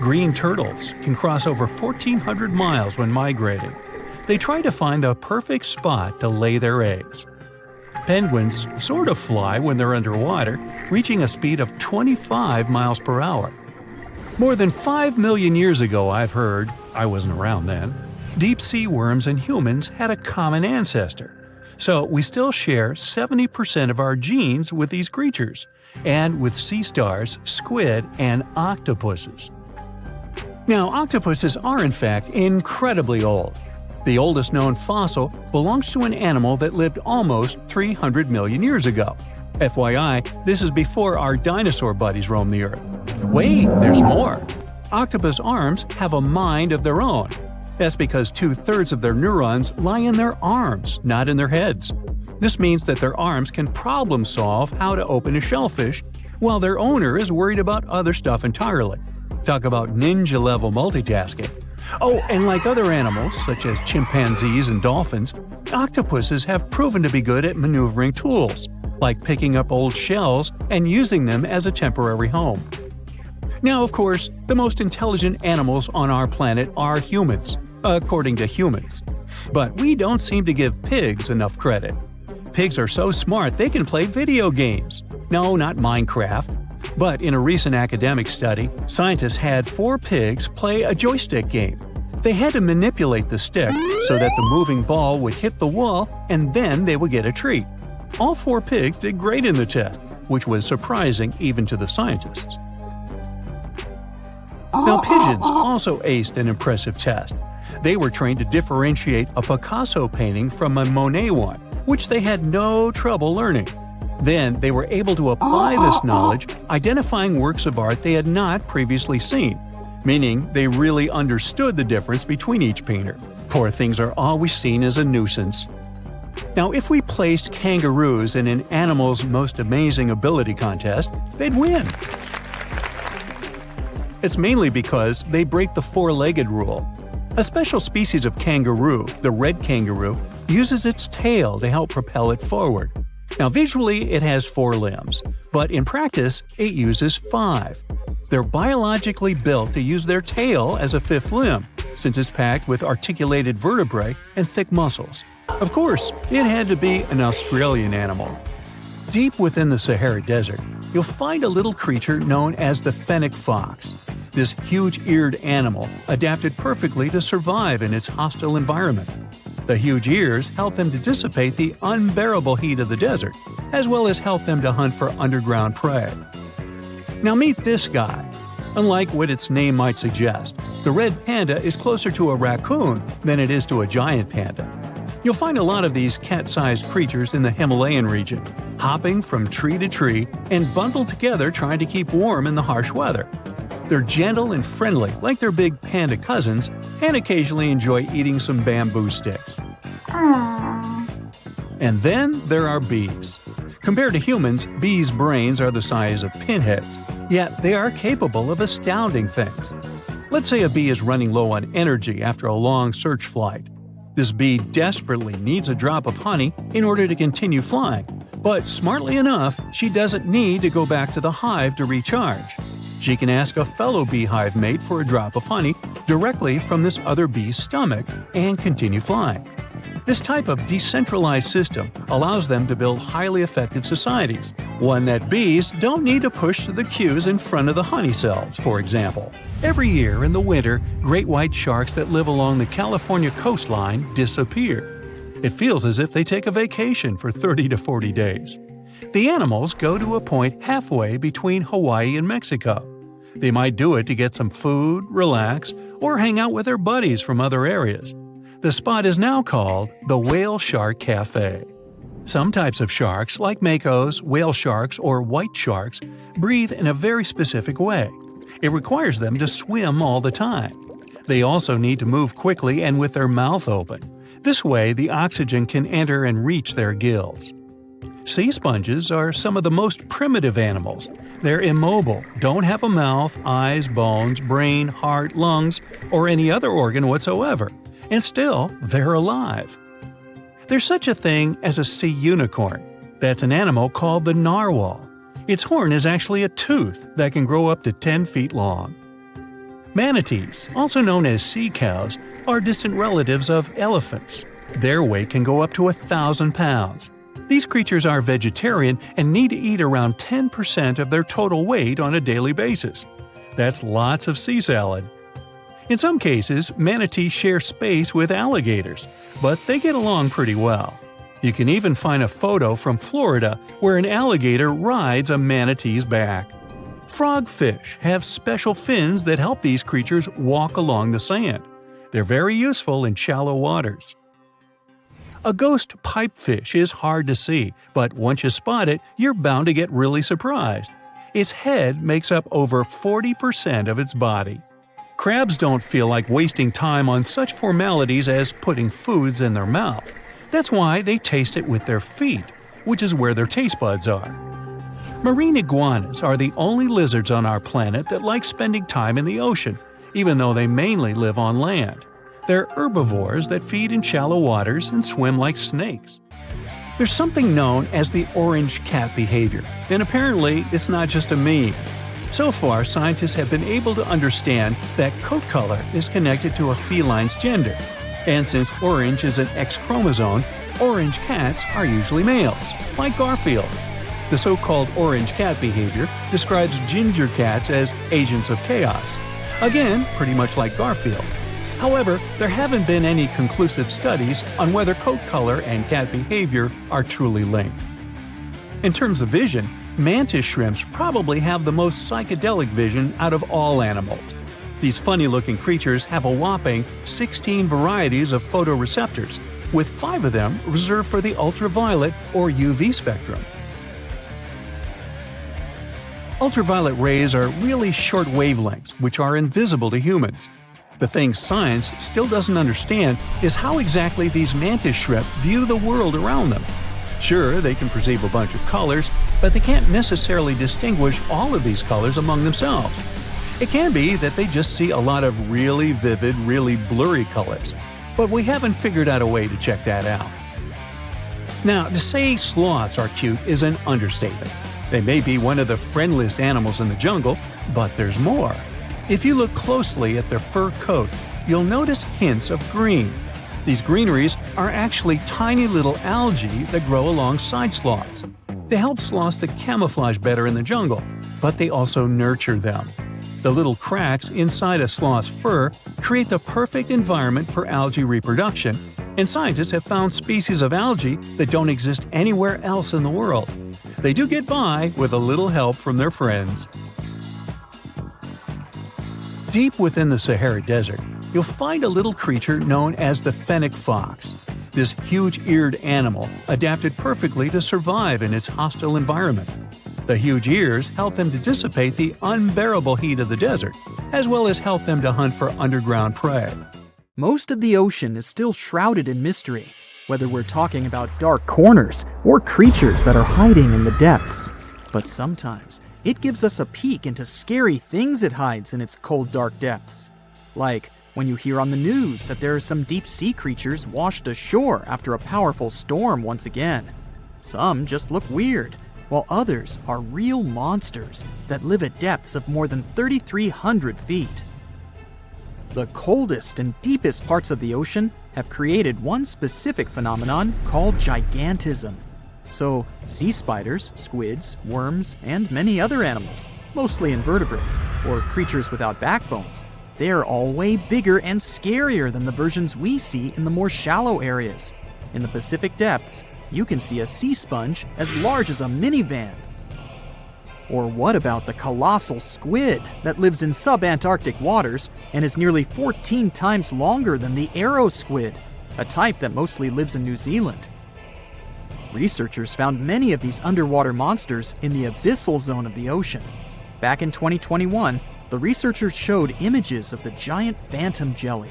Green turtles can cross over 1,400 miles when migrating. They try to find the perfect spot to lay their eggs. Penguins sort of fly when they're underwater, reaching a speed of 25 miles per hour. More than 5 million years ago, I've heard, I wasn't around then, deep-sea worms and humans had a common ancestor. So we still share 70% of our genes with these creatures, and with sea stars, squid, and octopuses. Now, octopuses are in fact incredibly old. The oldest known fossil belongs to an animal that lived almost 300 million years ago. FYI, this is before our dinosaur buddies roamed the Earth. Wait, there's more! Octopus arms have a mind of their own. That's because 2/3 of their neurons lie in their arms, not in their heads. This means that their arms can problem solve how to open a shellfish, while their owner is worried about other stuff entirely. Talk about ninja-level multitasking. Oh, and like other animals, such as chimpanzees and dolphins, octopuses have proven to be good at maneuvering tools, like picking up old shells and using them as a temporary home. Now, of course, the most intelligent animals on our planet are humans, according to humans. But we don't seem to give pigs enough credit. Pigs are so smart they can play video games. No, not Minecraft. But in a recent academic study, scientists had 4 pigs play a joystick game. They had to manipulate the stick so that the moving ball would hit the wall and then they would get a treat. All 4 pigs did great in the test, which was surprising even to the scientists. Now, pigeons also aced an impressive test. They were trained to differentiate a Picasso painting from a Monet one, which they had no trouble learning. Then they were able to apply this knowledge, identifying works of art they had not previously seen, meaning they really understood the difference between each painter. Poor things are always seen as a nuisance. Now, if we placed kangaroos in an animal's most amazing ability contest, they'd win. It's mainly because they break the 4-legged rule. A special species of kangaroo, the red kangaroo, uses its tail to help propel it forward. Now, visually, it has 4 limbs, but in practice, it uses 5. They're biologically built to use their tail as a 5th limb, since it's packed with articulated vertebrae and thick muscles. Of course, it had to be an Australian animal. Deep within the Sahara Desert, you'll find a little creature known as the fennec fox. This huge-eared animal adapted perfectly to survive in its hostile environment. The huge ears help them to dissipate the unbearable heat of the desert, as well as help them to hunt for underground prey. Now meet this guy. Unlike what its name might suggest, the red panda is closer to a raccoon than it is to a giant panda. You'll find a lot of these cat-sized creatures in the Himalayan region, hopping from tree to tree and bundled together trying to keep warm in the harsh weather. They're gentle and friendly like their big panda cousins, and occasionally enjoy eating some bamboo sticks. And then there are bees. Compared to humans, bees' brains are the size of pinheads, yet they are capable of astounding things. Let's say a bee is running low on energy after a long search flight. This bee desperately needs a drop of honey in order to continue flying, but smartly enough, she doesn't need to go back to the hive to recharge. She can ask a fellow beehive mate for a drop of honey, directly from this other bee's stomach and continue flying. This type of decentralized system allows them to build highly effective societies, one that bees don't need to push the queues in front of the honey cells, for example. Every year in the winter, great white sharks that live along the California coastline disappear. It feels as if they take a vacation for 30 to 40 days. The animals go to a point halfway between Hawaii and Mexico. They might do it to get some food, relax, or hang out with their buddies from other areas. The spot is now called the Whale Shark Cafe. Some types of sharks, like makos, whale sharks, or white sharks, breathe in a very specific way. It requires them to swim all the time. They also need to move quickly and with their mouth open. This way, the oxygen can enter and reach their gills. Sea sponges are some of the most primitive animals. They're immobile, don't have a mouth, eyes, bones, brain, heart, lungs, or any other organ whatsoever. And still, they're alive. There's such a thing as a sea unicorn. That's an animal called the narwhal. Its horn is actually a tooth that can grow up to 10 feet long. Manatees, also known as sea cows, are distant relatives of elephants. Their weight can go up to 1,000 pounds. These creatures are vegetarian and need to eat around 10% of their total weight on a daily basis. That's lots of sea salad. In some cases, manatees share space with alligators, but they get along pretty well. You can even find a photo from Florida where an alligator rides a manatee's back. Frogfish have special fins that help these creatures walk along the sand. They're very useful in shallow waters. A ghost pipefish is hard to see, but once you spot it, you're bound to get really surprised. Its head makes up over 40% of its body. Crabs don't feel like wasting time on such formalities as putting foods in their mouth. That's why they taste it with their feet, which is where their taste buds are. Marine iguanas are the only lizards on our planet that like spending time in the ocean, even though they mainly live on land. They're herbivores that feed in shallow waters and swim like snakes. There's something known as the orange cat behavior, and apparently it's not just a meme. So far, scientists have been able to understand that coat color is connected to a feline's gender. And since orange is an X chromosome, orange cats are usually males, like Garfield. The so-called orange cat behavior describes ginger cats as agents of chaos. Again, pretty much like Garfield. However, there haven't been any conclusive studies on whether coat color and cat behavior are truly linked. In terms of vision, mantis shrimps probably have the most psychedelic vision out of all animals. These funny-looking creatures have a whopping 16 varieties of photoreceptors, with 5 of them reserved for the ultraviolet or UV spectrum. Ultraviolet rays are really short wavelengths, which are invisible to humans. The thing science still doesn't understand is how exactly these mantis shrimp view the world around them. Sure, they can perceive a bunch of colors, but they can't necessarily distinguish all of these colors among themselves. It can be that they just see a lot of really vivid, really blurry colors, but we haven't figured out a way to check that out. Now, to say sloths are cute is an understatement. They may be one of the friendliest animals in the jungle, but there's more. If you look closely at their fur coat, you'll notice hints of green. These greeneries are actually tiny little algae that grow alongside sloths. They help sloths to camouflage better in the jungle, but they also nurture them. The little cracks inside a sloth's fur create the perfect environment for algae reproduction, and scientists have found species of algae that don't exist anywhere else in the world. They do get by with a little help from their friends. Deep within the Sahara Desert, you'll find a little creature known as the fennec fox. This huge-eared animal adapted perfectly to survive in its hostile environment. The huge ears help them to dissipate the unbearable heat of the desert, as well as help them to hunt for underground prey. Most of the ocean is still shrouded in mystery, whether we're talking about dark corners or creatures that are hiding in the depths. But sometimes, it gives us a peek into scary things it hides in its cold, dark depths. Like when you hear on the news that there are some deep-sea creatures washed ashore after a powerful storm once again. Some just look weird, while others are real monsters that live at depths of more than 3,300 feet. The coldest and deepest parts of the ocean have created one specific phenomenon called gigantism. So, sea spiders, squids, worms, and many other animals, mostly invertebrates, or creatures without backbones, they're all way bigger and scarier than the versions we see in the more shallow areas. In the Pacific depths, you can see a sea sponge as large as a minivan. Or what about the colossal squid that lives in subantarctic waters and is nearly 14 times longer than the arrow squid, a type that mostly lives in New Zealand? Researchers found many of these underwater monsters in the abyssal zone of the ocean. Back in 2021, the researchers showed images of the giant phantom jelly.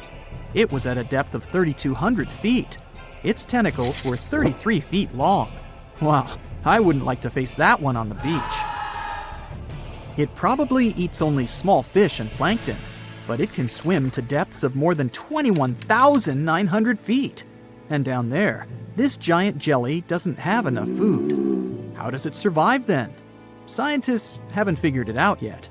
It was at a depth of 3,200 feet. Its tentacles were 33 feet long. Wow, I wouldn't like to face that one on the beach. It probably eats only small fish and plankton, but it can swim to depths of more than 21,900 feet. And down there, this giant jelly doesn't have enough food. How does it survive then? Scientists haven't figured it out yet.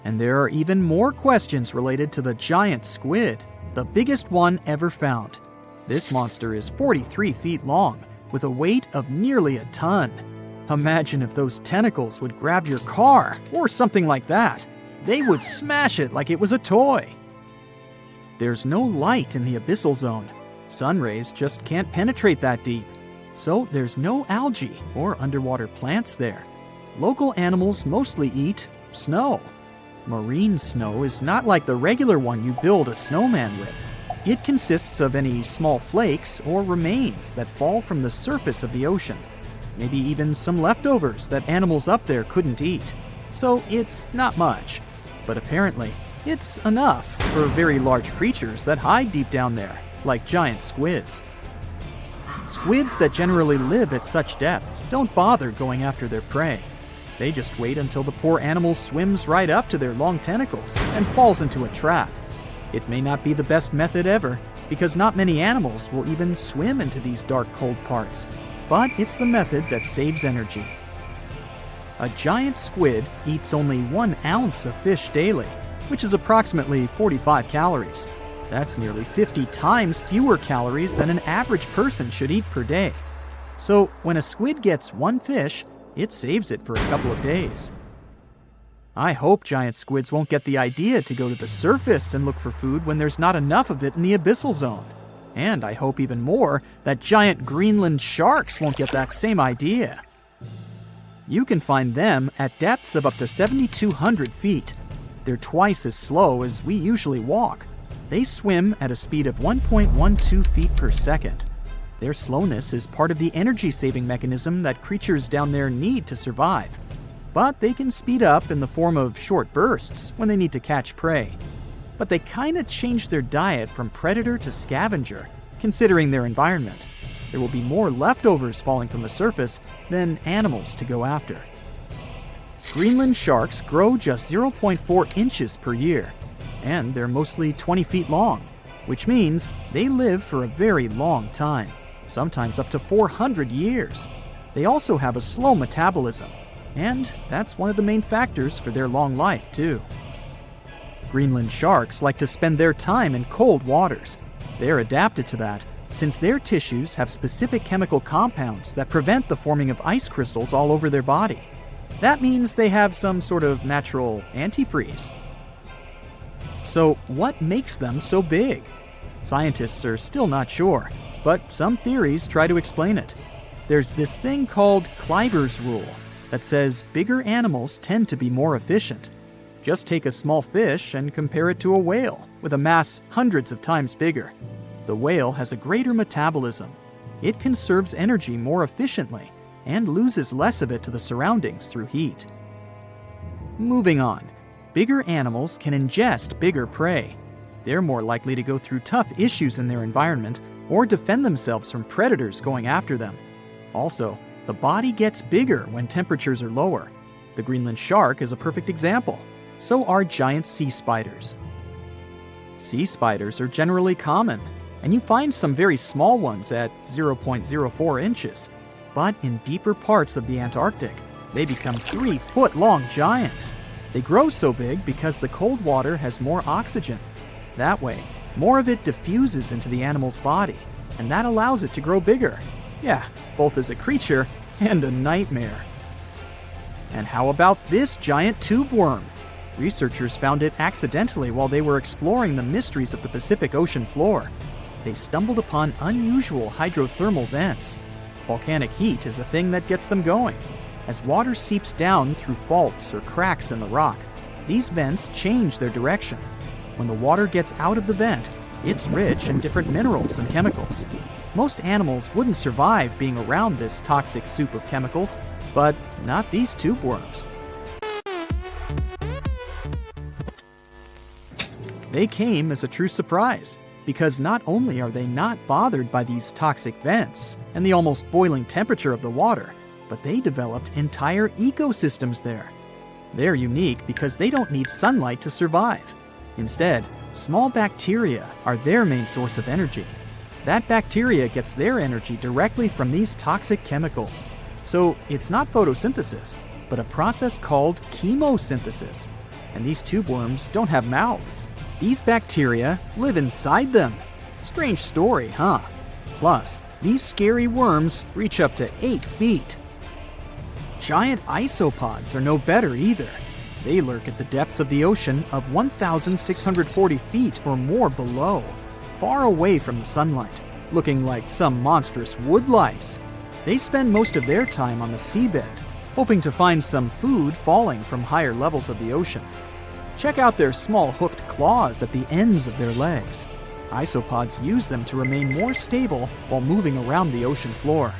And there are even more questions related to the giant squid, the biggest one ever found. This monster is 43 feet long, with a weight of nearly a ton. Imagine if those tentacles would grab your car, or something like that. They would smash it like it was a toy. There's no light in the abyssal zone. Sun rays just can't penetrate that deep. So there's no algae or underwater plants there. Local animals mostly eat snow. Marine snow is not like the regular one you build a snowman with. It consists of any small flakes or remains that fall from the surface of the ocean. Maybe even some leftovers that animals up there couldn't eat. So it's not much. But apparently, it's enough for very large creatures that hide deep down there, like giant squids. Squids that generally live at such depths don't bother going after their prey. They just wait until the poor animal swims right up to their long tentacles and falls into a trap. It may not be the best method ever, because not many animals will even swim into these dark, cold parts. But it's the method that saves energy. A giant squid eats only 1 ounce of fish daily, which is approximately 45 calories. That's nearly 50 times fewer calories than an average person should eat per day. So when a squid gets 1 fish, it saves it for a couple of days. I hope giant squids won't get the idea to go to the surface and look for food when there's not enough of it in the abyssal zone. And I hope even more that giant Greenland sharks won't get that same idea. You can find them at depths of up to 7,200 feet. They're twice as slow as we usually walk. They swim at a speed of 1.12 feet per second. Their slowness is part of the energy-saving mechanism that creatures down there need to survive. But they can speed up in the form of short bursts when they need to catch prey. But they kinda change their diet from predator to scavenger, considering their environment. There will be more leftovers falling from the surface than animals to go after. Greenland sharks grow just 0.4 inches per year, and they're mostly 20 feet long, which means they live for a very long time, sometimes up to 400 years. They also have a slow metabolism, and that's one of the main factors for their long life, too. Greenland sharks like to spend their time in cold waters. They're adapted to that, since their tissues have specific chemical compounds that prevent the forming of ice crystals all over their body. That means they have some sort of natural antifreeze. So what makes them so big? Scientists are still not sure, but some theories try to explain it. There's this thing called Kleiber's rule that says bigger animals tend to be more efficient. Just take a small fish and compare it to a whale with a mass hundreds of times bigger. The whale has a greater metabolism. It conserves energy more efficiently and loses less of it to the surroundings through heat. Moving on, bigger animals can ingest bigger prey. They're more likely to go through tough issues in their environment or defend themselves from predators going after them. Also, the body gets bigger when temperatures are lower. The Greenland shark is a perfect example. So are giant sea spiders. Sea spiders are generally common, and you find some very small ones at 0.04 inches. But in deeper parts of the Antarctic, they become 3-foot-long giants. They grow so big because the cold water has more oxygen, That way, more of it diffuses into the animal's body, and that allows it to grow bigger. Yeah, both as a creature and a nightmare. And how about this giant tube worm? Researchers found it accidentally while they were exploring the mysteries of the Pacific Ocean floor. They stumbled upon unusual hydrothermal vents. Volcanic heat is a thing that gets them going. As water seeps down through faults or cracks in the rock, these vents change their direction. When the water gets out of the vent, it's rich in different minerals and chemicals. Most animals wouldn't survive being around this toxic soup of chemicals, but not these tube worms. They came as a true surprise, because not only are they not bothered by these toxic vents and the almost boiling temperature of the water, but they developed entire ecosystems there. They're unique because they don't need sunlight to survive. Instead, small bacteria are their main source of energy. That bacteria gets their energy directly from these toxic chemicals. So it's not photosynthesis, but a process called chemosynthesis. And these tube worms don't have mouths. These bacteria live inside them. Strange story, huh? Plus, these scary worms reach up to 8 feet. Giant isopods are no better either. They lurk at the depths of the ocean of 1,640 feet or more below, far away from the sunlight, looking like some monstrous wood lice. They spend most of their time on the seabed, hoping to find some food falling from higher levels of the ocean. Check out their small hooked claws at the ends of their legs. Isopods use them to remain more stable while moving around the ocean floor.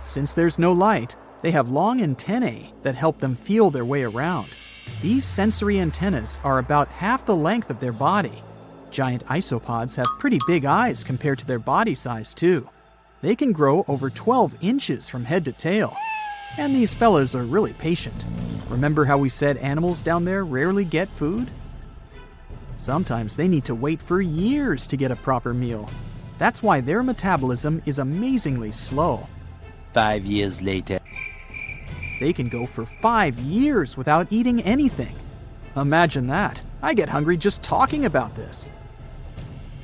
Since there's no light, they have long antennae that help them feel their way around. These sensory antennas are about half the length of their body. Giant isopods have pretty big eyes compared to their body size, too. They can grow over 12 inches from head to tail. And these fellas are really patient. Remember how we said animals down there rarely get food? Sometimes they need to wait for years to get a proper meal. That's why their metabolism is amazingly slow. 5 years later. They can go for 5 years without eating anything. Imagine that. I get hungry just talking about this.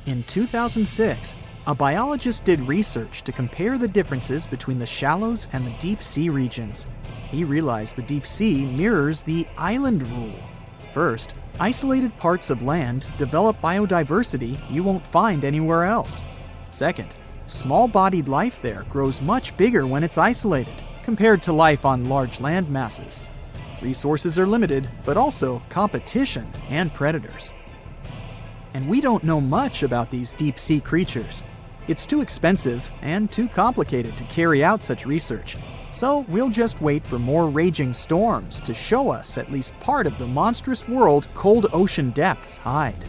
In 2006, a biologist did research to compare the differences between the shallows and the deep sea regions. He realized the deep sea mirrors the island rule. First, isolated parts of land develop biodiversity you won't find anywhere else. Second, small-bodied life there grows much bigger when it's isolated, compared to life on large land masses. Resources are limited, but also competition and predators. And we don't know much about these deep-sea creatures. It's too expensive and too complicated to carry out such research. So we'll just wait for more raging storms to show us at least part of the monstrous world cold ocean depths hide.